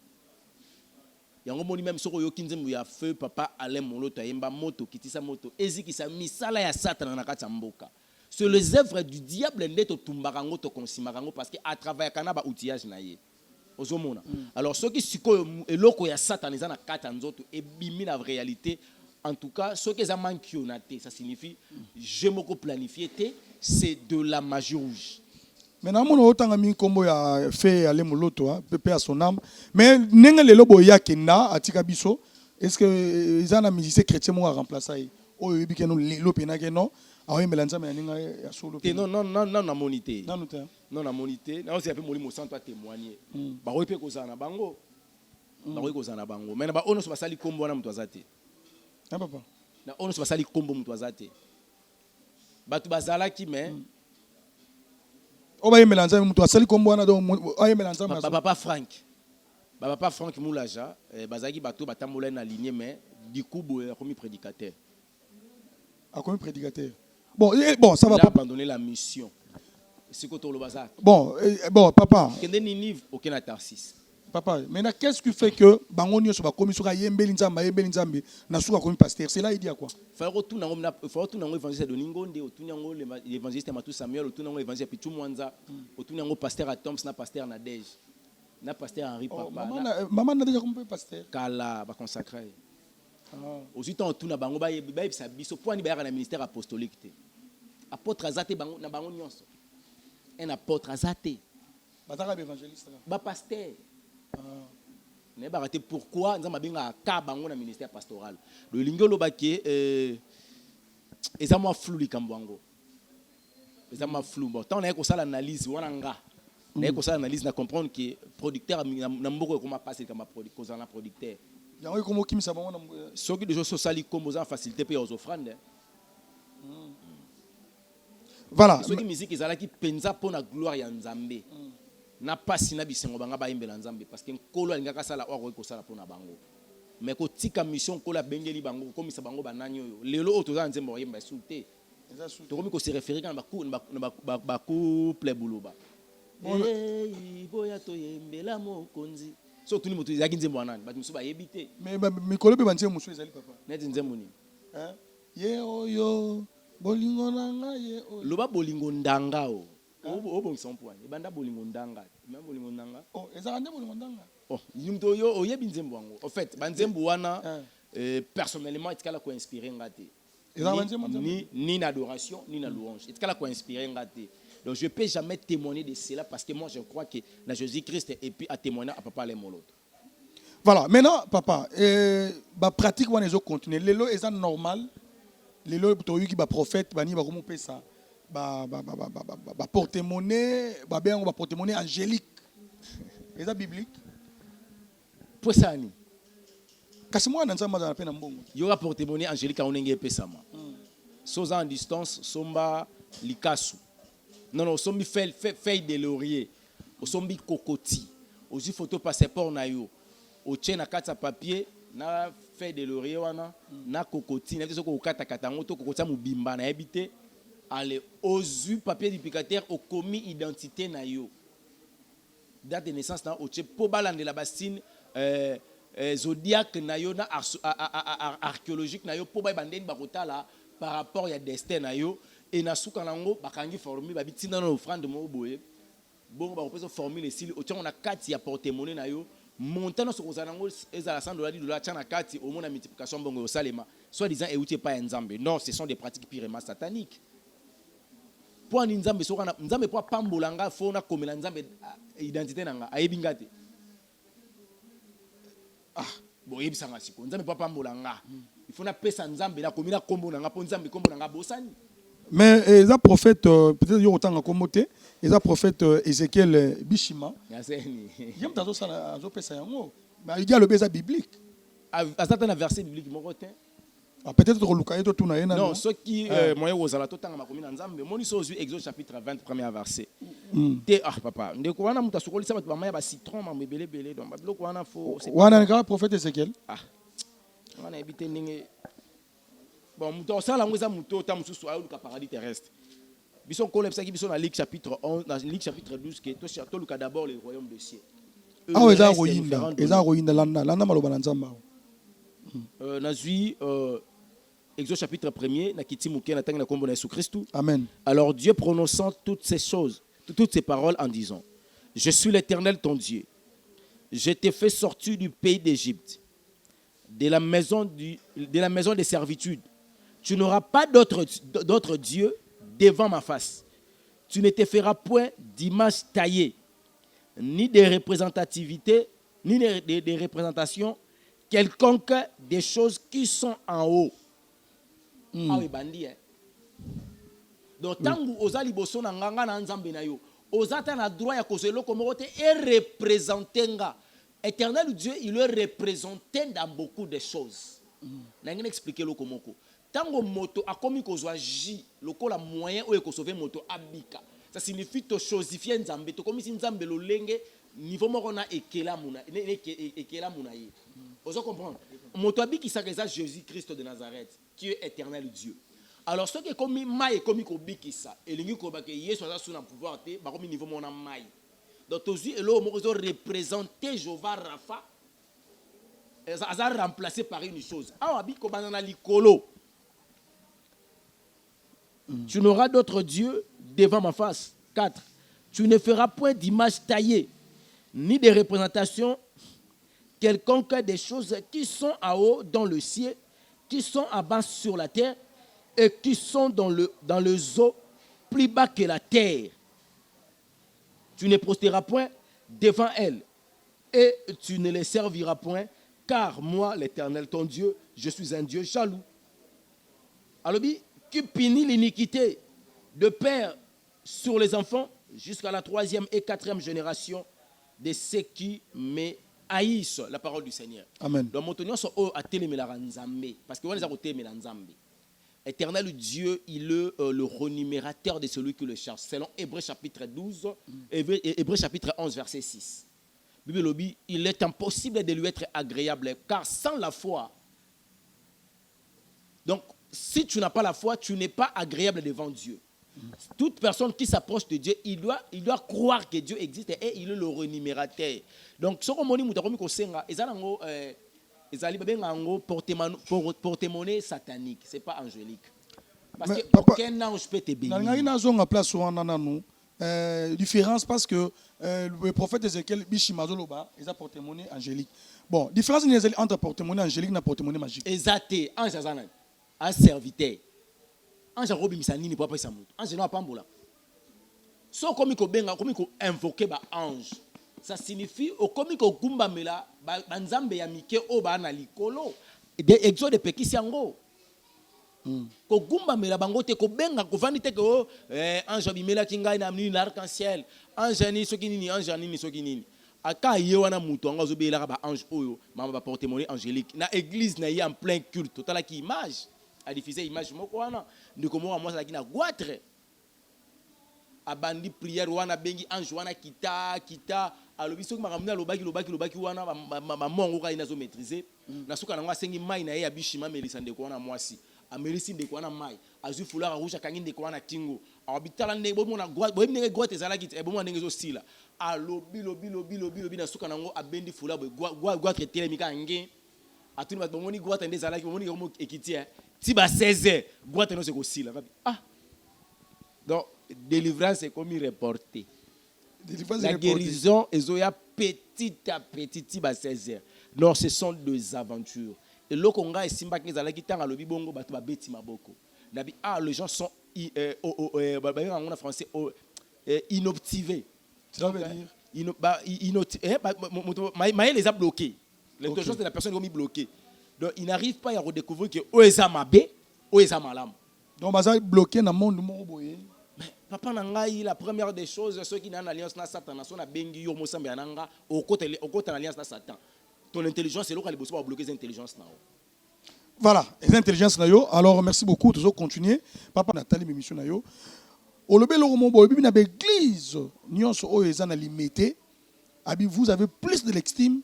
yango moni même soko yo kinzembo ya feu papa Alain Moloto yemba moto kitisa moto ezikisa misala ya Satan na kati ya mboka. C'est les œuvres du diable ndeto tumbakango to konsimakango parce que à travers kana ba outillage na ye. Ozomona. Alors ceux qui siko eloko ya Satan eza na kati ya nzoto ebimi la réalité. En tout cas, ce que ça manque, ça signifie je me planifié, c'est de la magie rouge. Maintenant, on a autant de combo ya fait aller moloto, pépé à son âme. Mais n'engue le lobo ya kenda à Tikabiso. Est-ce que les gens musiciens chrétiens m'ont remplacé? Oh, il y a des gens qui non. Ah oui, mais l'ensemble est à solo. Non, na monité. Non, na monité. Non, c'est un peu mon mot sans toi témoigner. Bah oui, peut causer na bango. Bah oui, causer na bango. Mais na ba ono se basali combo na mtwazate. Ah papa. Na ono se basali combo mtwazate. Ba tu bazala ki mais. Oh bah il mélange mutu asali combo na donc ah il mélange ma. Papa Franck Moulaja bazaki bato batambola na lignée mais du coup boy a commis prédicateur. A commis prédicateur. Bon, ça va pas abandonner la mission. C'est quoi le bazar? Bon, papa. Kende Ninive aucun Tarsis. Papa, maintenant qu'est-ce qui fait que bangonio sur la commission yembeli nzambe na suka comme pasteur? C'est là il dit à quoi? Faut retourner évangile de Ningonde, retourner l'évangéliste Matou Samuel, retourner évangile Pichu Mwanza, retourner pasteur à Toms na pasteur na Dej. Na pasteur Henri Papa. Maman n'a déjà compris pasteur. Kala ba consacré. Aussi temps tout na bango ba sa biso pour ni ba na ministère apostolique. Apôtre Azate bango na bango nyonso. Un apôtre Azate. Bataka évangéliste là. Ba pasteur. Ne ba raté pourquoi nzamba binga ka bango na ministère pastoral. Le lingolo baké ezama flou likambwango. Ezama flou. Bon, tant on a ko ça l'analyse wana nga. Na ko ça l'analyse na comprendre que producteur na mboko comment passer comme producteur. Yango comme qui ça bango na ceux qui déjà sociali comme aux facilité payer aux offrandes. Voilà. Ceux qui musique ezala ki penza pour la gloire ya Nzambe. Na pasi na bisengo banga ba imbela Nzambe parce que nkolo alingaka sala oko ko sala pona bango. Mais ko tika mission ko la bengeli bango comme ça bango banani oyo. Lelo otoza Nzambe wa yemba souté. To komi ko se référer quand ba couple buluba. Boya to yembela mokonzi. So tuni moto yaki Nzambe wanani ba musu ba yebite. Mais mikolo be banze musu ezali papa. Net Nzambe ni. Ye oyo bolingo nanga ye oyo. Loba bolingo ndanga o. Bon son point. Et banda bolingo ndanga. Même bolingo ndanga. Oh, ezaka nde bolingo ndanga. Oh, yimto yo oyebi Nzambe wango. En fait, banzembo wana personnellement etikala ko inspirer ngate. Ni d'adoration, ni na louange. Etikala ko inspirer ngate. Donc je peux jamais témoigner de cela parce que moi je crois que la Jésus-Christ et puis à témoigner à papa les molotes. Voilà, maintenant papa, ba pratique wana ezo continuer. Lelo est normal. Lelo to yuki ba prophète bani ba komo pesa. Ba porte-monnaie, ba porte-monnaie angélique. Est-ce biblique? Pour ça ni. Kasi moi nanza ma na pena mbongo. Yo ra porte-monnaie angélique on ngé pesa ma. Soza en distance somba likasu. Non, sombi feuille de laurier. Sombi cocoti. Aussi photo passeport na yo. O tient na carte papier na feuille de laurier wana na cocoti na ko kata kata ngoto kokoti mubimba na habité. Allez, aux yeux papier d'identificateur au commis identité na yo. Date de naissance na oche po balande la bastine zodiaque na yo na archéologique na yo po ba bandeni bakota la par rapport ya destin na yo et na suka nango bakangi formule babitina na offrande mo boye. Bon ba repose formule style oche on a 4 ya porte-monnaie na yo montant sur kozanango ezala $100 tcha na 4 au moins multiplication bongo au salema soit disant euti pas Nzambe. Non, ce sont des pratiques purement sataniques. Pour Nzambe sokana Nzambe pour pambolanga fona komela Nzambe identité nanga ayebi ngate. Bon yebisanga siko Nzambe pour pambolanga. Il faut na pesa Nzambe na komila kombo nanga po Nzambe kombo nanga bosani. Mais les prophètes peut-être yo otanga komote, les prophètes Ézéchiel Bishima. Yaseni. Yem tazo sala azo pesa yango. Mais il y a le beza biblique. À certains versets bibliques mon côté. Peut-être que Luka est tout na. Non, ceux qui moyen aux to tanga makomi na Nzambe, moni so Exode chapitre 20 premier verset. Te papa, ndeko wana muta sokoli sa ba maya ba citron ma belé donc ba biloko wana fo. Wana nga prophète Ézéchiel. Wana ebité ninge. Bon, muta sala ngweza muto ta mususu ayo luka paradis terrestre. Bison kolepsa ki bison na Luc chapitre 11, dans Luc chapitre 12 que to Luka d'abord le royaume des cieux. Ah ouais, ça reste royinda. référent Et ça royinda landa maloba na nzamba. nazui Exode chapitre 1er na kiti muke na tangi na kombo na Yesu Christu. Amen. Alors Dieu prononçant toutes ces choses, toutes ces paroles en disant: Je suis l'Éternel ton Dieu. Je t'ai fait sortir du pays d'Égypte, de la maison des servitudes. Tu n'auras pas d'autre Dieu devant ma face. Tu ne te feras point d'image taillée, ni de représentativité, ni de représentation quelconque des choses qui sont en haut. Ah oui, bandi, hein. Donc, tant que vous avez liboso na nganga na nzambe na yo, vous avez le droit de kozelo comme et représenter nga. Éternel Dieu, il le représentait dans beaucoup de choses. Je vais expliquer le comment. Tant que moto a commis kozwa J, le la moyen où sauver moto abika. Ça signifie to chosifier nzambe, to comme si nzambe lo lenge niveau moko na ekela muna, ekela muna ye. Vous comprenez? Moto abiki ça Jésus Christ de Nazareth, qui est éternel Dieu. Alors ce qui est comme maï comme kobiki ça, et lingi ko ba ke Yesu a sous na pouvoir te, ba comme niveau mona maï. Donc tous et là on représenter Jéhovah Rapha. Ça a remplacé par une chose. Ah abi ko banana likolo. Tu n'auras d'autre Dieu devant ma face. 4. Tu ne feras point d'image taillée, ni de représentation quelconque des choses qui sont en haut dans le ciel, qui sont en bas sur la terre, et qui sont dans le eaux plus bas que la terre. Tu ne prosteras point devant elles, et tu ne les serviras point, car moi, l'Éternel, ton Dieu, je suis un Dieu jaloux. Alors, qui punit l'iniquité de père sur les enfants jusqu'à la 3e et 4e génération de ceux qui me haïssent, la parole du Seigneur. Amen. Donc, mon sont à téléméla nzambe, parce que on les a téléméla nzambe. Éternel Dieu, il est le renumérateur de celui qui le cherche. Selon Hébreux chapitre 12, Hébreux chapitre 11, verset 6. Bible dit, il est impossible de lui être agréable, car sans la foi, donc si tu n'as pas la foi, tu n'es pas agréable devant Dieu. Toute personne qui s'approche de Dieu, il doit croire que Dieu existe et il est le renumérateur. Donc, ce qu'on dit, porte-monnaie satanique, ce n'est pas angélique. Parce que aucun ange peut te bénir. Différence parce que le prophète Ézéchiel, Bishimazoloba, il a porte-monnaie angélique. Bon, différence entre porte-monnaie angélique et porte-monnaie magique. Exact. Ange un serviteur. Ange robi misanini pour pas ça monte. Ange non pas mbola. So comme ko benga comme ko invoquer ba ange. Ça signifie au comme ko gumba mela ba nzambe ya mike o ba na likolo. De exode pekisi yango. Ko gumba mela bango te ko benga ko vandi te ko ange bimela kinga na mini l'arc-en-ciel. Ange ni soki nini ange nini soki nini. Aka ye wana muto anga zo bela ba ange oyo mama ba porte-monnaie angélique. Na église na ye en plein culte. Total ki image. A diffuser image moko wana ndiko mo moi ça na goitre abandi prière wana bengi ange wana kita alobi soki makamuna lobaki wana mongo ka ina zo maîtriser na soka na asengi mai na ye ya bishima melisa ndeko wana mwasi amelisi ndeko wana mai azu foulard rouge kangi ndeko wana tingo abitala ndeko bomona goitre ezala kiti bomona ndenge zo stila alobi na soka nango abendi foulard goitre telemi ka nge atuni ba bomoni goitre ndezala ki bomoni ko ekitia si ba 16h goitre no se ko sila ah donc délivrance est comme reporté. La guérison est petit à petit, si ba 16h. Non, ce sont deux aventures. Et le Congo est simba qui zala qui tang à lobi bongo batu ba beti maboko. Nabi les gens sont en français inoptivés. Ça veut dire Maï les a bloqués. L'intelligence de la personne est comme bloquée. Donc il n'arrive pas à redécouvrir que Oeza Mabé, Oeza Malam. Donc baza bloqué dans le monde boye. Papa nangai la première des choses ceux qui n'ont une alliance na Satan, son a bengi yo mosambe ananga au côté alliance na Satan. Ton intelligence c'est là qu'elle va bloquer l'intelligence na. Voilà, les intelligences na yo. Alors merci beaucoup, toujours continuer. Papa Nathalie émission na yo. Olobe lo mo boye na église nyonso o eza na limité. Abi vous avez plus de l'estime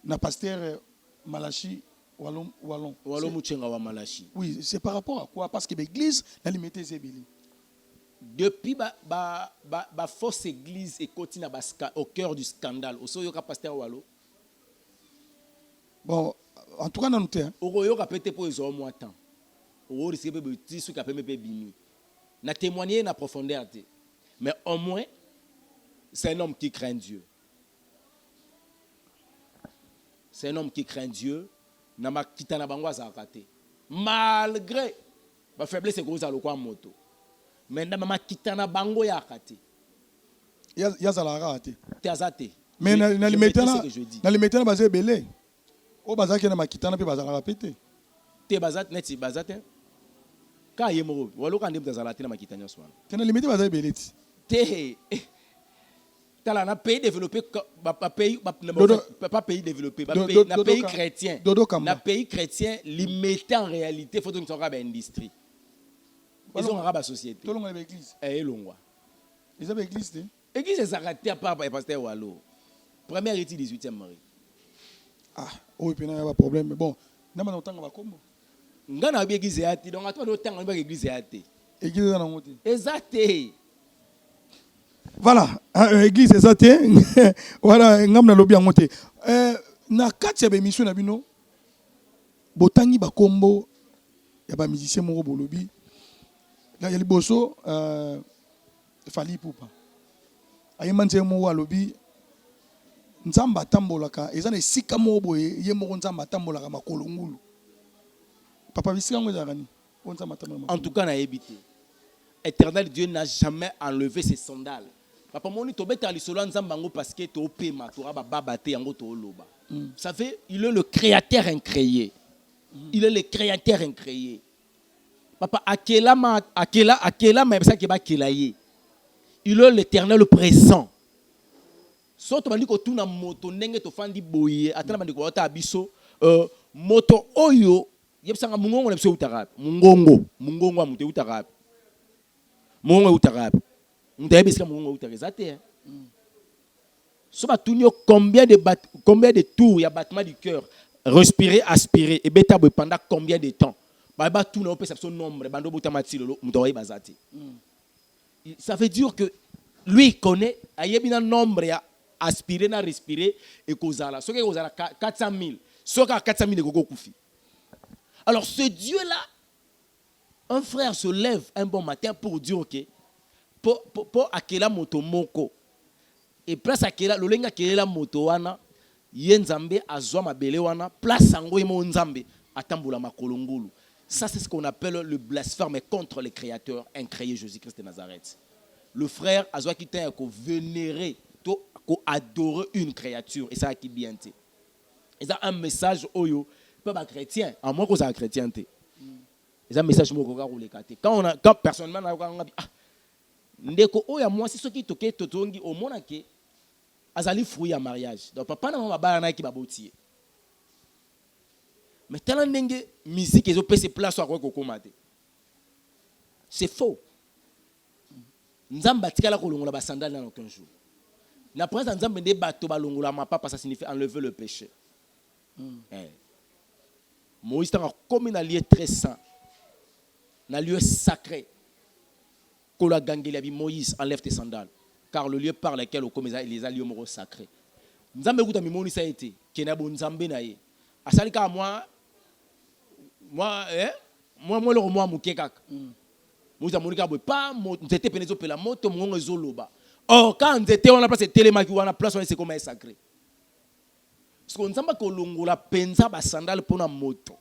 na pasteur Malachi Wallon Mouchenga wa Malachi. Oui, c'est par rapport à quoi? Parce que l'église na limité zebili. depuis la fausse église et continue au cœur du scandale. Au soyo pasteur Walo. Bon, en tout cas, on a noté. Au yo kapete pour les hommes temps. Au risque de petit sous kapé me bimi. Na témoigner na profondeur. Mais au moins, c'est un homme qui craint Dieu. C'est un homme qui craint Dieu. Na ma kitana bangwa zakate. Malgré ma faiblesse c'est cause à l'okwa moto. Mais na ma kitana bango ya kate. Ya zalara ate. Te azate. Mais na limetana basé belé. O bazaki na makitana pe bazala pété. Te bazate neti bazate. Ka yemo walo ka ndem bazala te na makitanya swana. Te na limité bazé belé ti. Te tala na pays développé pas pays développé na pays chrétien. Na pays chrétien limité en réalité faut donc ça industrie. Ils ont une société. Tout le monde est l'église. Ils ont l'église. L'église est arrêtée à part pasteur Wallo. Première étude 18e Marie. Ah, oui, puis il y a pas de problème. Mais bon, nous avons temps à comment? Nous avons l'église à donc à toi, nous avons l'église à l'église à la exact. Voilà, l'église exact. Voilà, nous avons lobby à monter. Na quatre émissions na bino. Botangi ba combo. Il y a pas musicien moro bolobi. Là il y a les bosso fali poupa. Ayemanje mo lobby. Nzamba tambolaka ezana esika mo boye ye moko nzamba tambolaka makolo ngulu. Papa bisika ngo zakani. En tout cas na évité. Éternel Dieu n'a jamais enlevé ses sandales. Papa moni to beta lisolo nzamba ngo parce que to pema to ba babate yango to loba. Ça fait il est le créateur incréé. Il est le créateur incréé. Papa akela ma ça qui ba kelaye. Il est l'éternel présent. Soto bandi ko tuna moto ndenge to fandi boye atana bandi ko ota biso moto oyo yebsanga mungongo na biso utarabe mungongo wa mute utarabe mungongo utarabe mutaye bisika mungongo utarezate so batunyo combien de tours ya battement du cœur respirer aspirer et beta boy pendant combien de temps ba tuna on peut savoir son nombre bando botamati lolo mutaye bazati. Ça veut dire que lui connaît ayebina nombre ya aspirer na respirer et kozala soki kozala 400 000 soki 400 000 ekoko kufi. Alors ce Dieu là, un frère se lève un bon matin pour dire ok pour akela moto moko et place akela lolenga akela moto wana ye nzambe azwa mabele wana place ango emo nzambe atambola makolo ngulu. Ça c'est ce qu'on appelle le blasphème contre le créateur incréé Jésus-Christ de Nazareth. Le frère azwa ki ten ko vénérer ko adorer une créature et ça qui bien té. Et ça un message oyo pas chrétien, à moins que ça chrétienté. Et ça un message mo ko ka rouler katé. Quand personnellement na ko ah ndeko oya moi c'est ce qui toke totongi au mona ke azali fruit ya mariage. Donc papa na mama ba na ki baboti. Mais tellement ndenge musique ezo pese place kwa ko komate. C'est faux. Nzamba tikala ko longola ba sandales dans aucun jour. La présence nzambe nde bato ba longola ma papa ça signifie enlever le péché. Moïse est comme un lieu très saint, un lieu sacré. Moïse enlève tes sandales, car le lieu par lequel on les lieux moraux sacrés. Nzambe kuta mimoni ça été, kena bon nzambe na ye. Asalika moi le moi mukekaka. Moïse amonika boy pas nzete penezo pela moto mongo ezoloba. Oh quand nzete on a place télémaki on a place on c'est comme un sacré. Parce que nzamba ko longola penza ba sandale pona moto.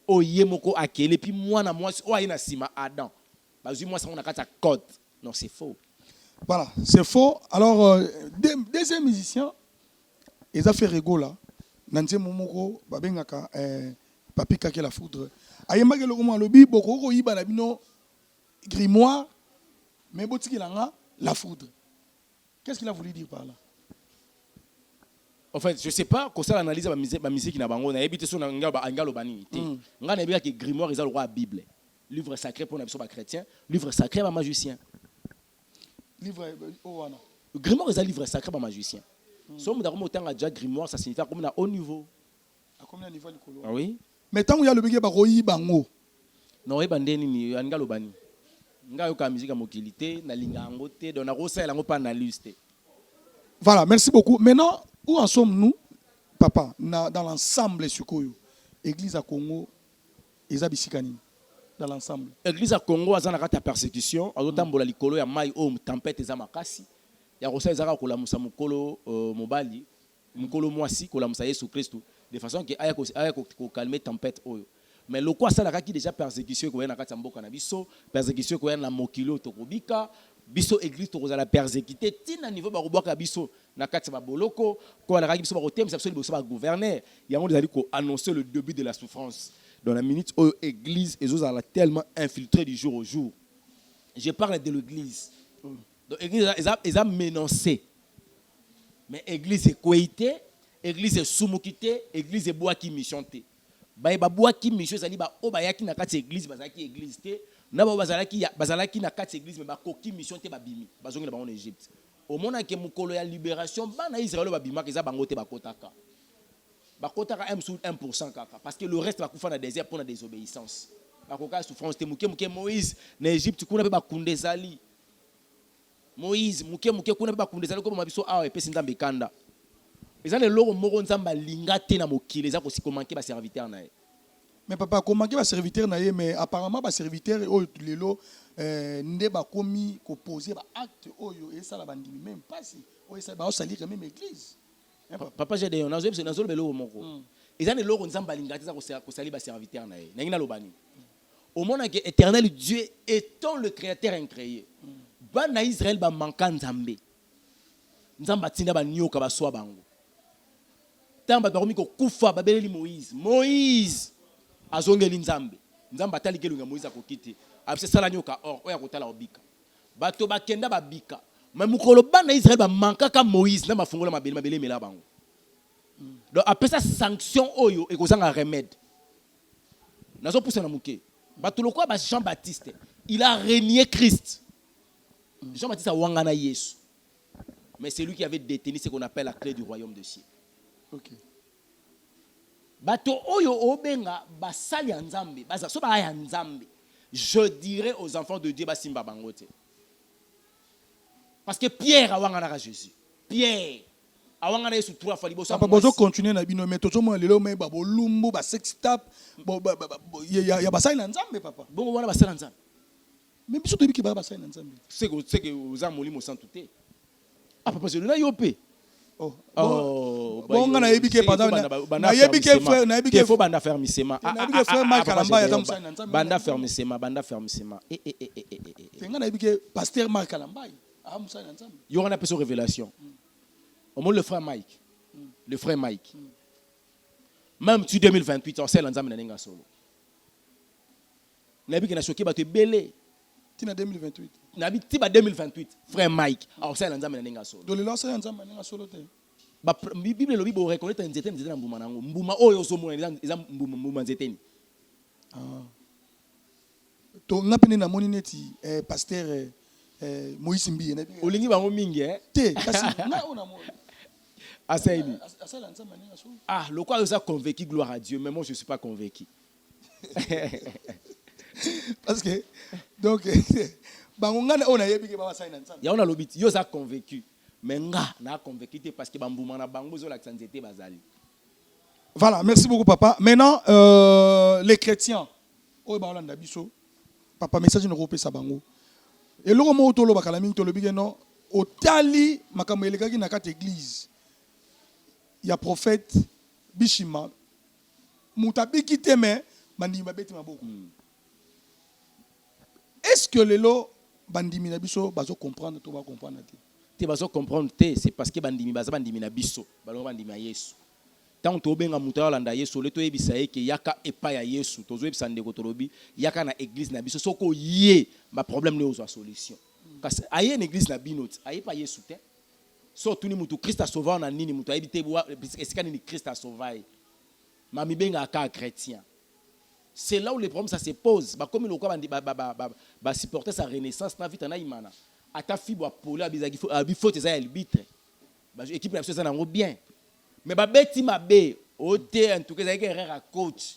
Oye moko akele puis moi na moi o ayina sima Adam. Bazui moi ça on a kata code. Non, c'est faux. Voilà, c'est faux. Alors deuxième musicien ils a fait rigola. Nanze momoko babengaka papi kake la foudre. Ayema ke lokoma lobi boko ko yiba na bino grimoire mais botiki langa la foudre. Qu'est-ce qu'il a voulu dire par là? En fait, je ne sais pas comment ça analyse la musique qui n'a pas de habité sur l'angalo bani. On a bien que grimoire est le roi Bible. Livre sacré pour les chrétiens, livre sacré pour les magiciens. Livre grimoire est un livre sacré pour les magiciens. Si on a déjà grimoire, ça signifie comme à haut niveau. À combien de niveau? Ah oui. Mais tant qu'il y a le bégué baroyi bango. Non, il y a ni angalo bani. nga yoka musique ya mokili te na linga yango te donc na kosala yango pa na liste. Voilà, merci beaucoup. Maintenant, où en sommes-nous, papa, dans l'ensemble Sukoyo, Église à Congo, Ezabisikani, dans l'ensemble. Église à Congo, azana kata persécution, azotambola likolo ya mai o tempête eza makasi. Ya kosa ezaka kolamusa mukolo mobali, mukolo mwasi kolamusa Yesu Christ de façon que aya ko calmer tempête oyo. Mais le quoi ça qui déjà persécution ko na kata mboka na biso, persécution ko na mokilo tokobika, biso église tokoza la persécuter tina niveau ba robaka biso na kati ba boloko ko na kaki biso ba kotemisa biso liboso ba gouverner, yango ezali ko annoncer le début de la souffrance. Dans la minute où l'église est tellement infiltrée du jour au jour. Je parle de l'église. Donc l'église est menacée. Mais l'église est coïtée, l'église est soumokité, l'église est boaki missionté. Ba boaki mission ça dit ba o ba yaki na kati église bazaki église té na ba bazalaki na kati église mais ba koki mission té ba bimi bazongi na ba en Égypte. Au moment que mukolo ya libération ba na Israël ba bima ke za bango té ba kotaka. Bakotaka 1% kaka parce que le reste va kufa na désert pour la désobéissance. Bakoka souffrance te muke Moïse na Égypte kuna pe bakundezali. Moïse muke kuna pe bakundezali ko mabiso awa epesi nzambe kanda. Ezale loko moko nzamba linga te na mokili eza ko sikomanke ba serviteur na ye. Mais papa comment ba serviteur na ye mais apparemment ba serviteur oyo lelo nde ba komi ko poser ba acte oyo et ça la bandimi même pas si oyo ça ba salir quand même église. Papa j'ai des nazo belo moko. Ezane loko nzamba linga te za ko sali ba serviteur na ye. Nangina lobani. Au monde que éternel Dieu étant le créateur incréé. Ba na Israël ba manka nzambe. Nzamba tinda ba nyoka ba swa bango. Tamba baromi ko kufa babeleli Moïse azongeli nzambe atali kelunga Moïse akokiti abse sala nyoka or oya kotala obika bato bakenda babika mais mukolo bana Israël ba manka ka Moïse na mafungola mabele mela bango donc après ça sanction oyo ekozanga remède nazo poussa na muke bato lokwa ba Jean-Baptiste il a renié Christ. Jean-Baptiste a wangana Yesu mais c'est lui qui avait détenu ce qu'on appelle la clé du royaume des cieux. Okay. Bato oyo obenga basali nzambe baza so ba ya nzambe je dirais aux enfants de Dieu basimba bangote parce que Pierre a wangana Jésus Pierre a wangana Yesu 3 fois liboso papa bozo continuer na bino mais tozo mo lelo me ba bolumbu ba sextap ya basali na nzambe papa bongo wana basali nzambe mais biso to biki ba basali na nzambe c'est que aux amolimo sans tout ah papa je na yopé. Bon, on a ébiqué pendant. On a ébiqué frère, on a ébiqué. Il faut banda fermissement. On a ébiqué frère Marc Alamba, banda fermissement, banda fermissement. On a ébiqué pasteur Marc Alamba. Il y aura une personne révélation. Au moins le frère Mike, le frère Mike. Même tu 2028, on sait l'ensemble na ninga solo. Na ébiqué na choqué ba te belé. Tina 2028. Nabi tiba 2028, frère Mike, on sait l'ensemble na ninga solo. Do le lancer ensemble na ninga solo te. Ba Bible lobi bo reconnaître nzete na mbuma nango. Mbuma oyo so mona eza mbuma nzete ni. Ah. To ngapene na moni neti pasteur Moïse Mbiye na bi. Olingi bango mingi Te kasi na ona mo. Asaini. Asala ensemble na ninga solo. Ah, le quoi vous a convaincu gloire à Dieu, mais moi je suis pas convaincu. Parce que donc bangongana ona yebiki baba saina nzambe. Ya ona lobiti yo za convaincu. Mais nga na convaincu parce que bambuma na bango zo la nzete bazali. Voilà, merci beaucoup papa. Maintenant les chrétiens oyo ba olanda biso papa message no kopesa bango. Et loko mo tolo bakala mingi tolo bige no otali makambo elekaki na kati église. Il y a prophète Bishima mutabiki teme bandimi babeti maboko. Est-ce que les lots bandimi na biso bazo comprendre to ba comprendre te? Te bazo comprendre te c'est parce que bandimi baza bandimi na biso, balongo bandimi ya Yesu. Tant to benga muta landa Yesu le to yebisa yeke yaka epa ya Yesu, tozo yebisa ndeko tolobi yaka na église na biso soko yé ba problème ne ozo solution. Parce aye na église na binot, aye pa Yesu te. So tuni mutu Christ a sauvé na nini mutu ayebite esika ni Christ a sauvé. Mami benga ka chrétien. C'est là où les problèmes ça se pose. Bah comme le quoi bah supporter sa renaissance na vite na imana. Ata fibo apolé abizaki faut tes arbitre. Bah équipe na ça na bien. Mais bah beti mabe oté en tout cas avec erreur à coach.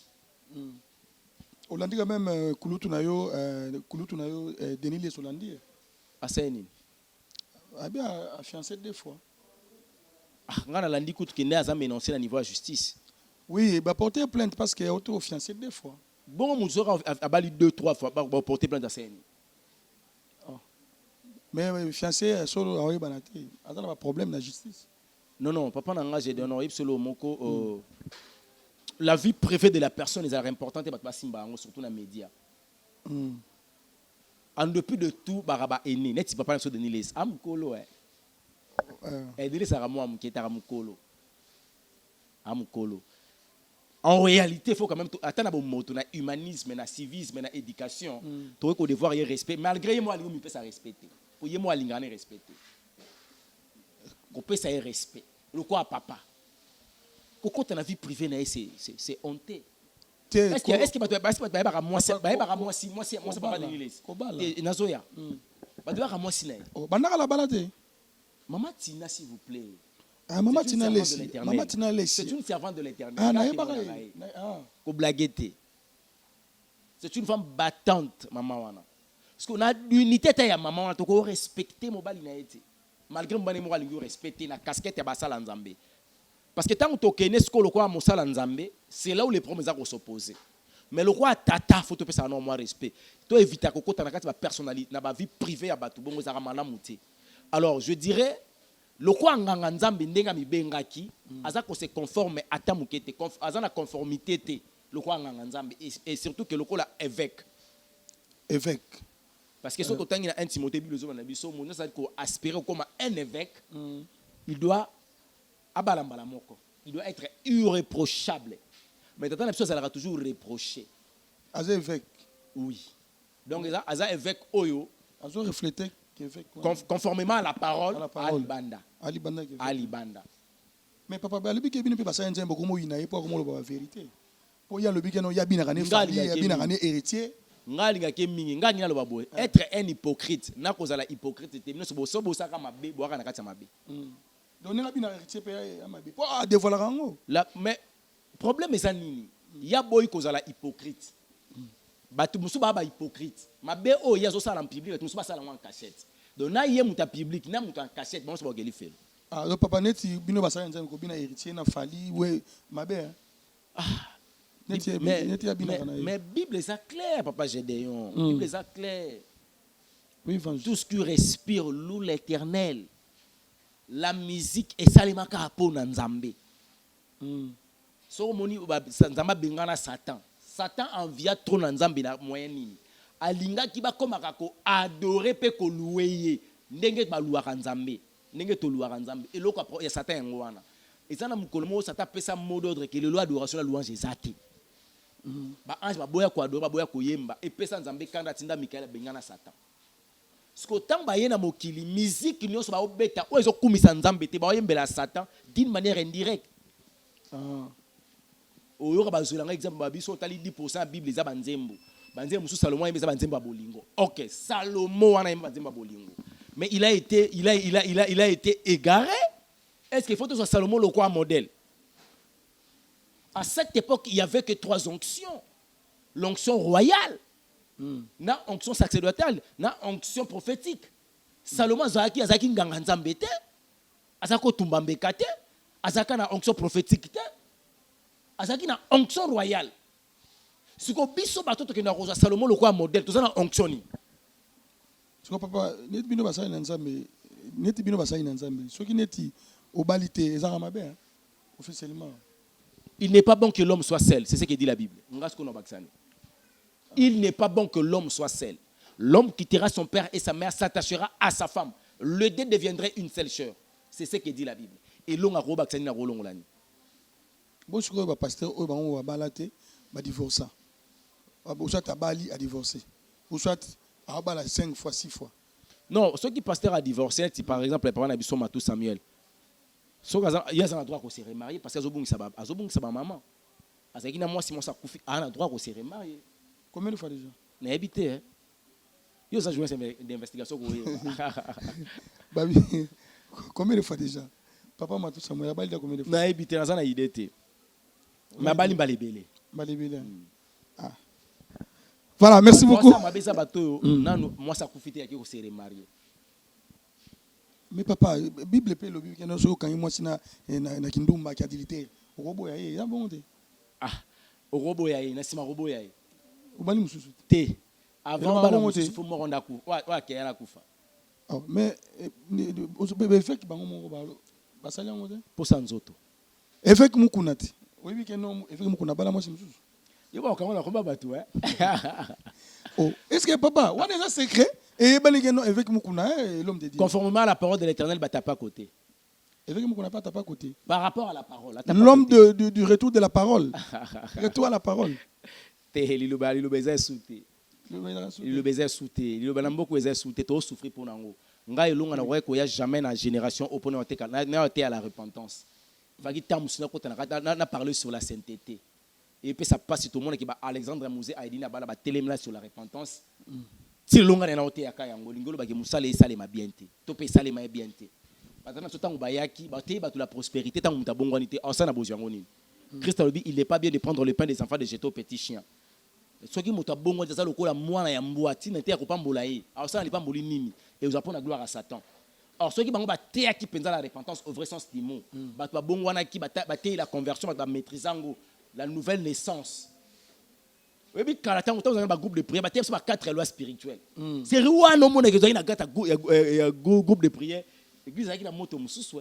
Hollandi quand même Kulutu na yo Denis les Hollandi. Aseni. Ah bien fiancé 2 fois. Ah, ngana landi kutu kende azam énoncé à niveau de justice. Oui, bah porter plainte parce qu'il est auto fiancé 2 fois. Bon Moussora a bali 2-3 fois pour porter plainte à Aseni. Mais fiancé solo aoye banati. Azana pas problème na justice. Non, papa nanga j'ai donné solo moko la vie privée de la personne est importante et simba surtout dans les médias. En dépit de tout, baraba eni. Net si papa n'a donné les amukolo et dire ça ramon amuketa amukolo. Amukolo. En réalité, il faut quand même attendre un mot na humanisme, na civisme, na éducation. Tu dois devoir y respect. Malgré moi, il peut ça respecter. Pour y moi, il respecter. On peut ça y respect. Le quoi papa. Quand tu as la vie privée, c'est honteux. Est-ce que tu as moi c'est pas de l'église. Nazoya. Tu as moi si bandaka la balade. Maman Tina s'il vous plaît. Maman Tina laisse. Maman Tina laisse. C'est une servante de l'Éternel. Ah na ko blagueté. C'est une femme battante maman wana. Parce qu'on a l'unité ta maman wana to ko respecter mo bali na été. Malgré mbane mo bali respecter na casquette ya basala nzambe. Parce que tant que tu connais ce que le roi Moussa Nzambe, c'est là où les promesses vont s'opposer. Mais le roi Tata, il faut te faire un moins respect. Tu évites que tu aies une personnalité, une vie privée à Batou, bon, alors, je dirais, le roi Nzambe, Ndengami Bengaki, Azako se conforme à Tamukete, Azana conformité, le roi Nzambe, et surtout que le roi évêque. Évêque. Parce que si tu as un Timothée, aspirer comme un évêque, il doit. Il doit être irréprochable. Mais tant que ça sera toujours reproché. As évêque. Oui. Donc, as évêque Oyo. As reflété évêque. Conformément à la parole. Alibanda. Alibanda. Mais papa, le but qui est bien, parce que c'est un peu comme il n'a pas comme la vérité. Pour y aller, le but qui est bien gagné famille, bien gagné héritier. Être un hypocrite. N'a pas la hypocrite. C'est bon, ça comme ma bé, boire na kati ma bé. Mais le problème est ça. Il y a boy qui est hypocrite. Batu musu baba hypocrite. Ma be o ya zo sala en public, musu ba sala en cachette. Donc na yé muta public, na muta en cachette, bon so ba geli fait. Ah le papa neti bino ba sala nzambe ko bina héritier na fali we ma be. Mais Bible est clair papa Gédéon. Bible est clair. Oui, tout ce qui respire loue l'Éternel. La musique est salimaka pour Nzambe. So moni Nzamba bengana Satan. Satan envia trop Nzambe na moyen nini. Alinga ki ba komaka ko adorer pe ko louer. Ndenge ba louaka Nzambe. Ndenge to louaka Nzambe. Et loko ya Satan yango wana. Et ça na mukolomo Satan pesa mot d'ordre que le loi d'adoration la louange ezate. Ba ange ba boya ko adorer ba boya ko yemba et pesa Nzambe kanda tinda Mikael bengana Satan. Ce que tant ba yena mokili musique nyonso ba obeta o ezo kumisa Nzambe te ba yembela Satan d'une manière indirecte. Oyo ba zolanga exemple ba biso tali 10% Bible za banzembo. Banzembo musu Salomon yembeza banzembo bolingo. OK, Salomon wana yemba banzembo bolingo. Mais il a été égaré. Est-ce qu'il faut que ce soit Salomon le quoi modèle? À cette époque, il n'y avait que 3 onctions. L'onction royale, na onction sacerdotale, na onction prophétique. Salomon azaki nganga nzambe te, azako tumbambeka te, azaka na onction prophétique te, azaki na onction royale. Siko biso bato to ke na roza Salomon le quoi modèle, to na onction ni. Siko papa, net bino basali na nzambe, net bino basali na nzambe. Soki neti obalité ezaka mabe officiellement. Il n'est pas bon que l'homme soit seul, c'est ce que dit la Bible. Il n'est pas bon que l'homme soit seul. L'homme quittera son père et sa mère, s'attachera à sa femme. Le deux deviendrait une seule chair. C'est ce que dit la Bible. Et l'homme a robaxani na rolongolani. Bon, je crois que le pasteur va balater, va divorcer. Ou soit Bali a divorcé. Ou soit à bala 5 fois, 6 fois. Non, ceux qui pasteur a divorcé, par exemple, les parents d'Abisson Matou Samuel. Il y a un droit qu'on s'est remarié parce qu'il y a sa maman. Parce qu'il y a moi, si mon sakoufi, il y a un droit qu'on s'est remarié. Combien de fois déjà? Il y a habité, hein. Il y a joué d'investigation. Combien de fois déjà? Papa m'a tout ça, moi, il y a combien de fois? Il y a habité, il y a idée. Mais il y a balibélé. Balibélé. Ah. Voilà, merci beaucoup. Moi, ça profite à qui se remarier. Mais papa, Bible peut le Bible quand quand moi sina na kindumba qui adultère. Robo ya ya bon te. Ah, robo ya na sima robo ya. Ubani mususu. Te. Avant bala mususu faut mo ronda ku. Wa ke yana kufa. Oh, mais bébé fait que bango mo ba sali ngo te. Pour ça nzoto. Effet que mukunati. Oui que non, effet que mukuna bala moi mususu. Yo ba kamona ko ba batu Oh, est-ce que papa, on est un secret et ben que non effet que mukuna l'homme de Dieu. Conformément à la parole de l'Éternel, bah t'as pas côté. Effet que mukuna pas t'as pas côté. Par rapport à la parole. L'homme du retour de la parole. Retour à la parole. Te lilu beza souté. Lilu beza souté. Lilu bana mboko beza souté to souffrir pour nango. Nga elonga na ko ko ya jamais na génération opposée na te à la repentance. Faki tamusina ko na parler sur la sainteté. Et puis ça passe tout le monde qui va Alexandre Mouzé a dit na bala ba télémla sur la repentance. Si longa na ote yaka yango lingolo ba ke musale salema bien te. To pe salema bien te. Maintenant ce temps où bayaki ba te ba la prospérité tant muta bongwani te osana bozyango nini. Christ a dit il n'est pas bien de prendre le pain des enfants de jeter aux petits chiens. Ce qui muta bongwani ça lokola mwana ya mbwati na te ya kopambola ye. Osana li pamboli nini et vous apprendre la gloire à Satan. Alors ceux qui bango ba te yaki penza la repentance au vrai sens du mot. Ba to bongwana ki ba te la conversion ba maîtriser la nouvelle naissance. Oui, mais quand on a un groupe de prière, il y a 4 lois spirituelles. C'est roi non mon que tu as un groupe de prière. L'église a une moto mususu.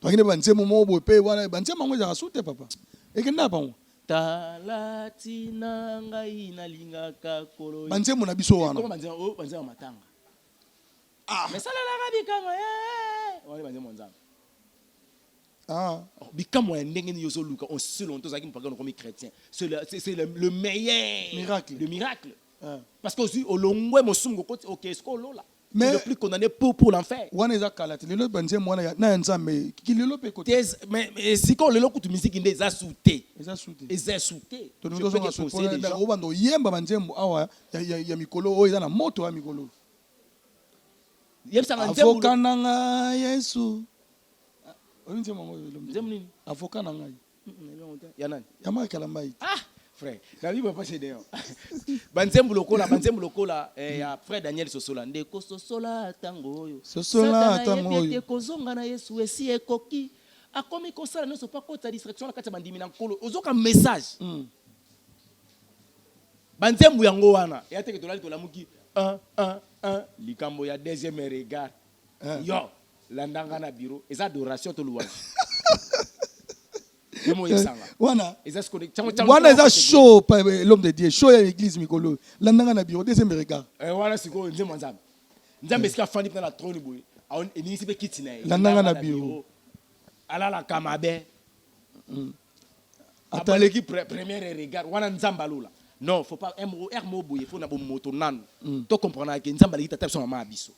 Toi qui ne banze momo bope wana banze mango za soute papa. Et que na bango. Talatina ngai na lingaka kolo. Banze mona biso wana. Comment banze matanga. Ah, mais ça la bikama eh. On banze monzanga. Ah. Bikama un ndenge yozo luka on se longtemps ça qui me parle comme chrétien. C'est le meilleur miracle. Le miracle. Parce que aussi au longwe mosungo côté OK est-ce qu'on là. Mais le plus condamné pour l'enfer. Wana eza kala te lelo banze mwana na nzambe ki lelo pe côté. Mais si qu'on lelo kutu musique inde eza souté. Eza souté. Eza souté. To ndo zo conseiller des gens. O bando yemba banze awa ya mikolo o eza na moto ya mikolo. Yemsa nzembo. Avoka nanga Yesu. Olinze mango nzembo nini? Avoka nanga. Ya nani? Ya makala mai. Ah frère, la vie va pas chez Déon. Banzembo lokola ya frère Daniel Sosola ndeko Sosola tango yo. Sosola tango yo. Kozonga na Yesu esi ekoki. Akomi kosala ne so pas kota distraction na kati bandimi na nkolo. Ozoka message. Banzembo yango wana. Ya teke tolali tolamuki 1 likambo ya deuxième regard. Yo, landanga na bureau, eza adoration to louange. Wana eza show l'homme de Dieu, show ya l'église mikolo. Landanga na bureau deuxième regard. Wana siko nzembo nzambe. Nzambe sika fandi na trône boy. Aon enisi pe kitina. Landanga na bureau. Alala kamabe. Attendez qui premier regard wana nzamba lula. Non, faut pas mo boy, faut na bo moto nan. To comprendre que nzamba li tata son mama abiso.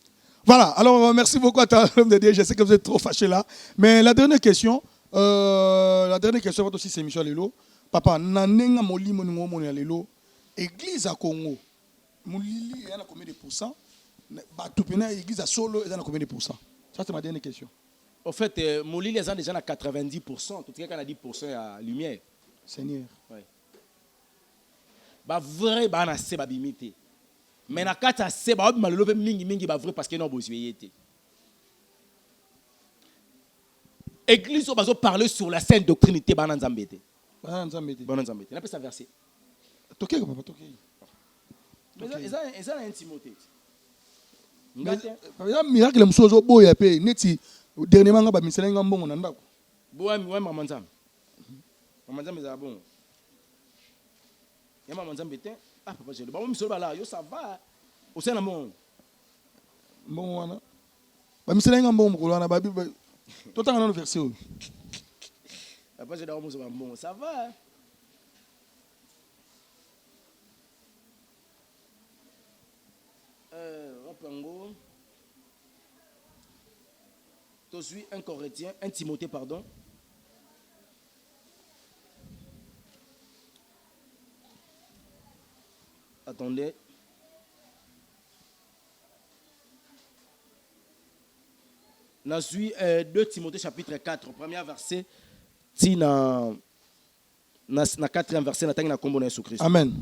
Voilà, alors merci beaucoup à l'homme de Dieu. Je sais que vous êtes trop fâché là. Mais la dernière question va aussi c'est Michel Lelo. Papa, nanenga molimo ni ngomo ya lelo. Église à Congo. Molili il y a combien de pourcents? Ba tupena église à solo il y a combien de pourcents? Ça c'est ma dernière question. En fait, molili ils ont déjà à 90%, tout cas quand a 10% à lumière. Seigneur. Ouais. Ba vrai ba na se ba bimité. Mais na kata se ba ob malolo mingi ba vrai parce que non bozué été. Église bazo parler sur la sainte doctrinité ba nzambete. Ba nzambete. Ba nzambete. Na pesa verset. Toké papa toké. Mais ça un Timothée. Ngate. Ya miracle msozo boya pe neti dernièrement nga ba misela nga mbongo na ndako. Boya mi wa mama nzambe. Mama nzambe za bon. Ya mama nzambe te. Ah papa je le ba misolo ba là yo ça va. Au sein na mon mbongo wana. Ba misela nga mbongo mukolo wana ba bi tout en verset. Après, j'ai d'abord bon, ça va. Je suis un Corinthien, un Timothée, pardon. Attendez. Je suis 2 Timothée chapitre 4, premier verset. Si na 4e verset, na kombo na Jésus Christ. Amen.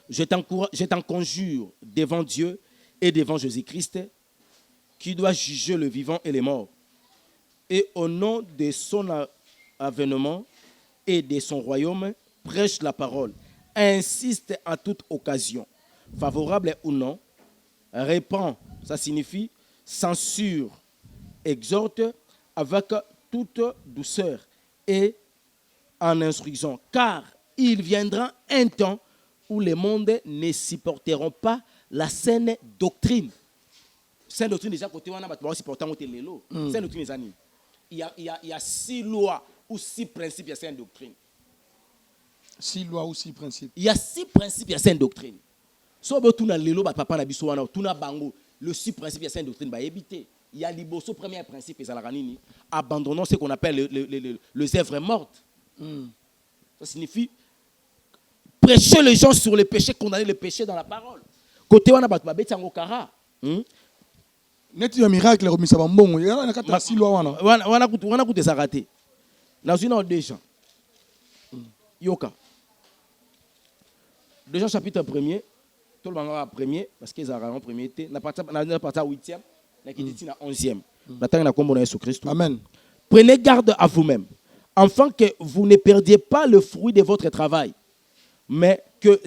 je t'en conjure devant Dieu et devant Jésus-Christ, qui doit juger le vivant et les morts. Et au nom de son avènement et de son royaume, prêche la parole, insiste à toute occasion, favorable ou non, répand, ça signifie censure, exhorte avec toute douceur et en instruction, car il viendra un temps où les mondes ne supporteront pas la saine doctrine. Saine doctrine, déjà, côté on a supporté l'élo. Saine doctrine, les amis. Il y a 6 lois ou 6 principes, il y a saine doctrine. 6 lois ou 6 principes. Il y a 6 principes, il y a saine doctrine. So, tu as l'élo, papa na biso wana, tu as bango. Le 6 principes, il y a saine doctrine, bah éviter. Il y a l'iboso, premier principe, et zalaranini. Abandonnons ce qu'on appelle les œuvres mortes. Ça signifie prêcher les gens sur les péchés, condamner les péchés dans la parole. Côté wana batu babeti yango kara. Net un miracle remis à bon. Il y a quatre six lois wana. Wana kuté sarate. Dans une ordre des gens. Yoka. 2 Jean chapitre 1er. Tout le monde premier parce qu'ils ont premier été. Na partie 8e, na kititi na 11e. Na tanga na kombo na Yesu Christ. Amen. Prenez garde à vous-même, afin que vous ne perdiez pas le fruit de votre travail, mais que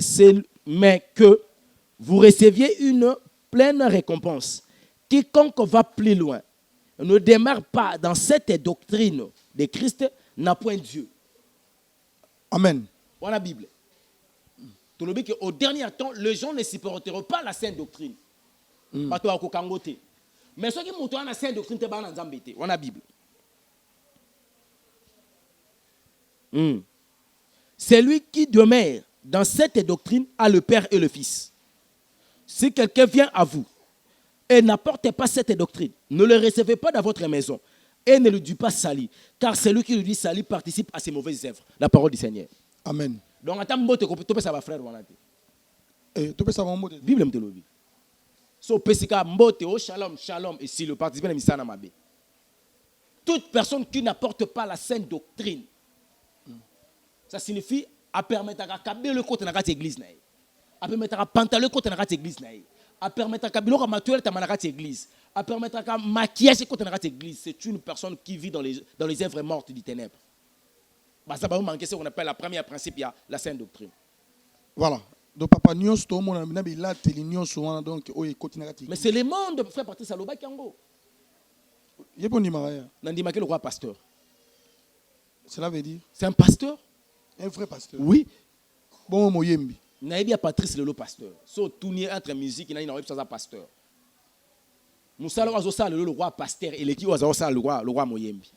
vous receviez une pleine récompense. Quiconque va plus loin, ne démarre pas dans cette doctrine de Christ, n'a point Dieu. Amen. Voilà la Bible. Au dernier temps, les gens ne supporteront pas la sainte doctrine. Mais ceux qui montrent la sainte doctrine, c'est la Bible. Celui qui demeure dans cette doctrine a le Père et le Fils. Si quelqu'un vient à vous et n'apporte pas cette doctrine, ne le recevez pas dans votre maison et ne le dit pas sali, car celui qui lui dit sali participe à ses mauvaises œuvres. La parole du Seigneur. Amen. Donc, attends, tu peux savoir, frère. Tu peux savoir, Bible me dit. So, pesika mbote, oh shalom, shalom, et si le participant est mis ça dans ma vie. Toute personne qui n'apporte pas la sainte doctrine, ça signifie à permettre à caber le côté de l'église, à permettre à pantalon le côté de l'église, à permettre à caber le matériel de l'église, à permettre à maquiller le côté de l'église. C'est une personne qui vit dans les œuvres mortes du ténèbre. Ça va manquer ce qu'on appelle la première principe, il y a la sainte doctrine. Voilà. Donc papa nyons to mon na bila teli nyons wana donc o ekoti na kati. Mais c'est le monde frère Patrice Aloba Kango. Yebo ni maraya. Nandima ke le roi pasteur. Cela veut dire c'est un pasteur? Un vrai pasteur. Oui. Bon moyembi. Naïbi a Patrice le pasteur. So tourner entre musique na ina ça pasteur. Musala wazo ça le roi pasteur et l'équipe wazo ça le roi moyembi.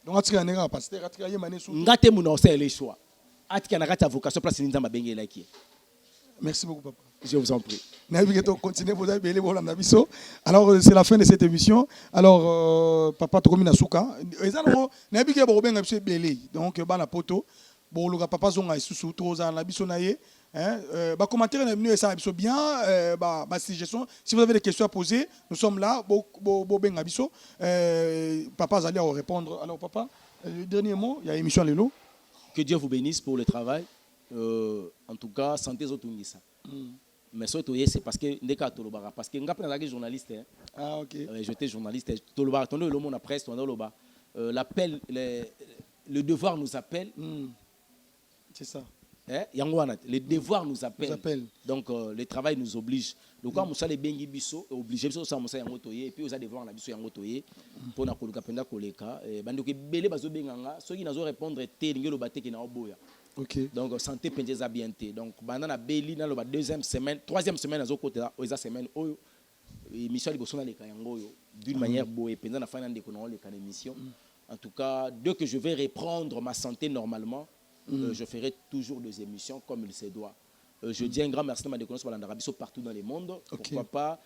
Donc atika nega pasteur atika yemane sou. Ngate muna osa les choix. Atika na kata vocation place ninza mabenge laki. Merci beaucoup papa. Je vous en prie. Alors c'est la fin de cette émission. Alors papa Tokomina Souka, donc bana poto bologa papa zonga isusu toza na biso na ye ba commentaire na venu ça biso bien ba suggestion si vous avez des questions à poser nous sommes là bo benga biso papa allez répondre. Alors papa le dernier mot, il y a émission lelo. Que Dieu vous bénisse pour le travail. En tout cas, santé Zotungisa. Mais surtout, c'est parce que parce que je suis journaliste. Ah, ok. J'étais journaliste. Le monde presse, l'appel, le devoir nous appelle. C'est ça. Le devoir nous appelle. Donc, le travail nous oblige. Donc, quand nous bengi biso obligé biso ça musa yango toye et puis vous allez devoir na biso yango toye pour na koluka penda koleka bando ke belé bazo benganga soki nazo répondre te ngelo bateki na oboya. OK. Donc santé pendeza bien te. Donc bandana beli na loba deuxième semaine, troisième semaine nazo kota oza semaine oyo émission liboso na leka yango yo d'une manière boye pendana fana ndeko na leka émission. En tout cas, dès que je vais reprendre ma santé normalement, je ferai toujours des émissions comme il se doit. Je dis un grand merci à ma déconnaissance partout dans le monde. Okay. Pourquoi pas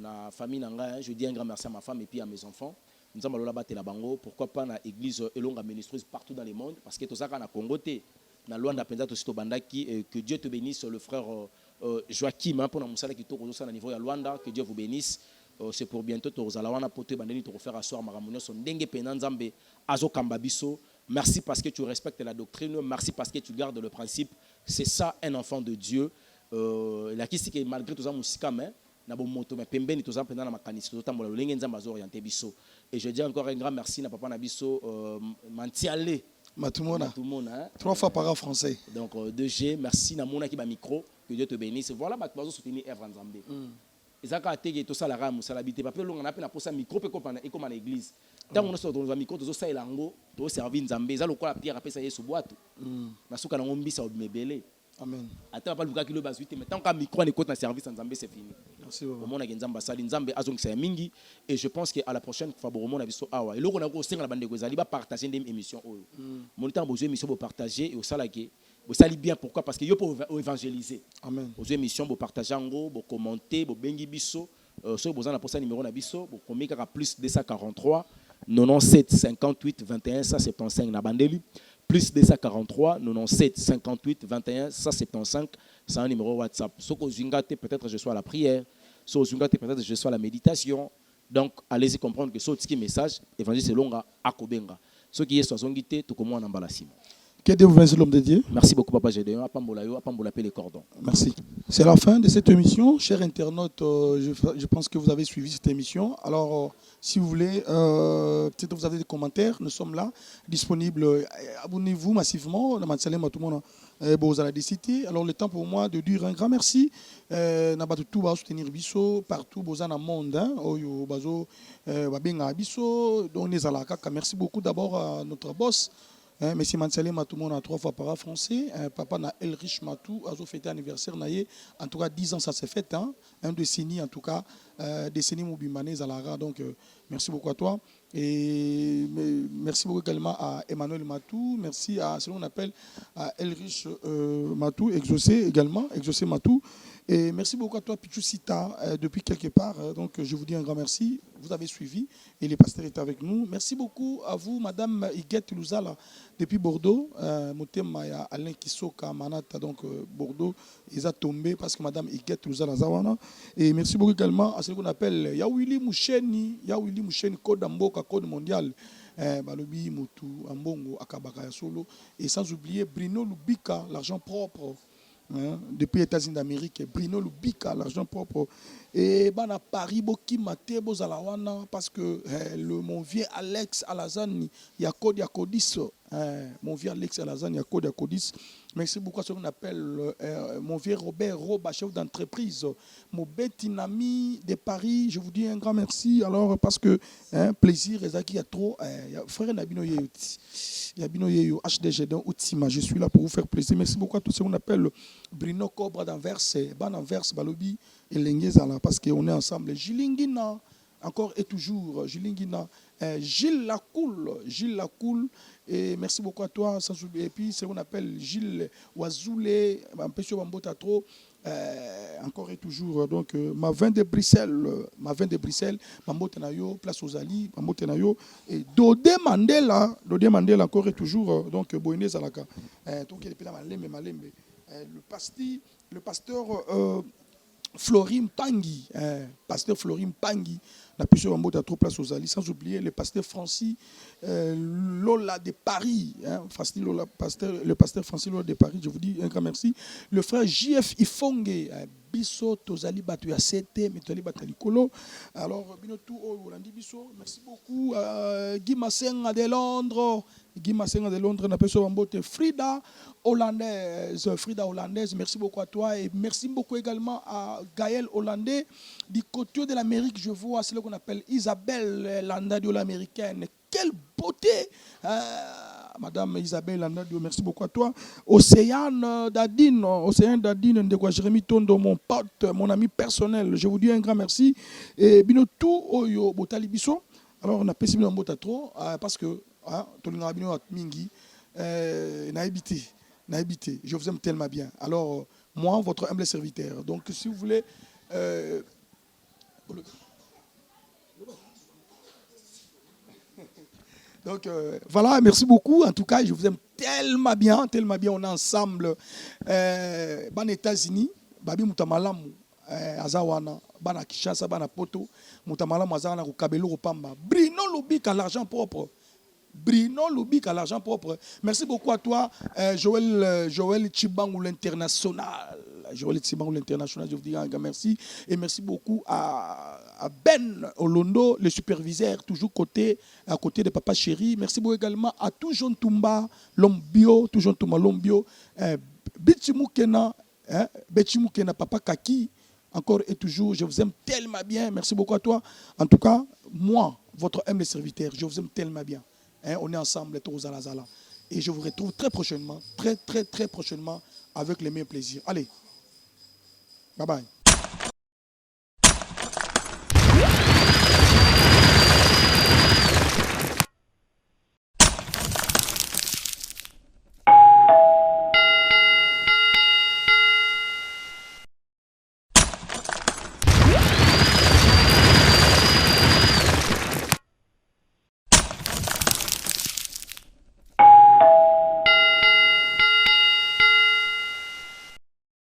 na famille nanga, je dis un grand merci à ma femme et puis à mes enfants. Nous sommes là battre la bango. Pourquoi pas na église Elonga ministreuse partout dans le monde parce que tout ça na Congo té na Luanda penza to sito bandaki que Dieu te bénisse le frère Joachim pour na musala qui to kozo na niveau ya Luanda que Dieu vous bénisse. C'est pour bientôt to zala wana pote bandeni to faire asseoir maramunyo son ndenge pena nzambe azo kamba biso Merci parce que tu respectes la doctrine. Merci parce que tu gardes le principe. C'est ça un enfant de Dieu. La question c'est que malgré tout ça, et je dis encore un grand merci à papa Nabiso Mantiale Matumona. Matumona, 3 fois par an français. donc 2G, merci na mona qui ba micro, que Dieu te bénisse. Voilà, bah tu vas soutenir Evra Nzambe. Et ça quand tu tout ça la rame, ça l'habité pas peu long on appelle pour ça micro peut comme à l'église. Tant on est dans un micro tout ça elango, to servir Nzambe, ça le quoi la pierre après ça yesu boîte. Na suka na ngombi ça obmebele. Amen. Attends pas le gars qui le bas 8 mais tant qu'un micro on écoute na service Nzambe c'est fini. Merci beaucoup. Au monde a Nzamba sali Nzambe azong c'est mingi et je pense que à la prochaine fois bon monde a biso awa. Et là on a aussi la bande de Gozali ba partager des émissions oyo. Mon temps besoin émission pour partager et au salaki. Vous savez bien pourquoi parce que yo pour évangéliser. Amen. Aux émissions pour partager en gros, pour commenter, pour bengi biso. Sur besoin de poster numéro na biso, pour communiquer à plus 243 97 58 21 175 na bandeli. Plus 243 97 58 21 175, c'est un numéro WhatsApp. Ce que vous peut-être je sois à la prière, ce que vous peut-être je sois à la méditation. Donc allez-y comprendre que ce petit message évangile c'est longa akobenga. Ce qui est soit zongité tout comme on en balasim. Que Dieu vous bénisse, l'homme de Dieu. Merci beaucoup papa Gédéon, apambola les cordons. Merci. C'est la fin de cette émission. Chers internautes, je pense que vous avez suivi cette émission. Alors, si vous voulez, peut-être vous avez des commentaires, nous sommes là, disponibles. Abonnez-vous massivement. Alors, le temps pour moi de dire un grand merci. Tout va soutenir Bisso partout dans le monde. Merci beaucoup d'abord à notre boss. Monsieur Mansale Matou, a 3 fois par an français. Papa na Elrich Matou a fêté anniversaire. En tout cas, 10 ans, ça s'est fait. Un décennie, en tout cas. Décennie Moubimané Zalara. Donc, merci beaucoup à toi. Et merci beaucoup également à Emmanuel Matou. Merci à ce qu'on appelle à Elrich Matou, Exaucé également. Exaucé Matou. Et merci beaucoup à toi, Pichou Sita, depuis quelque part. Donc, je vous dis un grand merci. Vous avez suivi et les pasteurs étaient avec nous. Merci beaucoup à vous, Madame Iguette Louzala, depuis Bordeaux. Motema ya Alain Kisoka Manata, donc Bordeaux, ils ont tombé parce que Madame Iguette Louzala Zawana. Et merci beaucoup également à ce qu'on appelle Yawili Moucheni, Code Amboka, Code Mondial. Balobi Moutou, Ambongo, Akabaka Solo. Et sans oublier Bruno Lubika, l'argent propre. Depuis les États-Unis d'Amérique, Bruno Lubika, l'argent propre. Et à Paris, parce que mon vieux Alex Alazani, Yakod Yakodis, mon vieux Alex Alazani, Yakod Yakodis. Merci beaucoup à ce qu'on appelle mon vieux Robert Roba, chef d'entreprise, mon bétinami de Paris. Je vous dis un grand merci. Alors, parce que plaisir, il y a trop. Frère Nabino Yeyo, HDG dans Outima, je suis là pour vous faire plaisir. Merci beaucoup à tous ceux qu'on appelle Bruno Cobra d'Anvers, Bananvers, Balobi et Lenguezala, parce qu'on est ensemble. Gilingina, encore et toujours, Gilingina, Gilles Lacoul, et merci beaucoup à toi. Et puis, c'est ce qu'on appelle Gilles Wazoulé, Mpesio Bambota trop. Encore et toujours, donc ma vin de Bruxelles, Mambotenayo, Place aux Ali, Mambotenayo, et Dodé Mandela, encore et toujours, donc Boyne Zalaka, le pasteur Florim Pangui, la puissance en mode à trop Place aux Ali, sans oublier le pasteur Francis Lola de Paris, le pasteur Francis Lola de Paris, je vous dis un grand merci. Le frère JF Ifongue, Bisso, Tozali Batu Yasete, Metali Batali Kolo. Alors, Binotou, Orlandi Bisso, merci beaucoup. Guy Massenga de Londres, la personne en beauté. Frida hollandaise, merci beaucoup à toi. Et merci beaucoup également à Gaël Hollandais. Du côté de l'Amérique, je vois ce qu'on appelle Isabelle Landadio l'américaine. Quelle beauté! Madame Isabelle Landadio, merci beaucoup à toi. Océane Dadine, de quoi Jérémy Tondo, mon pote, mon ami personnel, je vous dis un grand merci. Et Binotou, Oyo, Botali Bisso. Alors, on a passé bien en trop, parce que, Mingi, Naïbité, je vous aime tellement bien. Alors, moi, votre humble serviteur. Donc, si vous voulez. Donc, voilà, merci beaucoup. En tout cas, je vous aime tellement bien, on est ensemble. Ban États-Unis, Babi Moutamalamu, Azawana, Bana Kishasa, Bana Poto, Moutamalamu, Azana, Kabelo, Pamba. Brino Lubika, l'argent propre. Brino Lubik à l'argent propre. Merci beaucoup à toi, Joël Chibangou l'international. Joël Chibangou l'international, je vous dis un grand merci. Et merci beaucoup à Ben Olondo, le superviseur, toujours à côté de Papa Chéri. Merci beaucoup également à Toujon Tumba, l'homme bio, Toujon Tumba, l'homme bio. Betchimukena, Papa Kaki. Encore et toujours, je vous aime tellement bien. Merci beaucoup à toi. En tout cas, moi, votre humble serviteur, je vous aime tellement bien. On est ensemble, tous aux Alazala. Et je vous retrouve très prochainement, très prochainement, avec les mêmes plaisirs. Allez, bye bye.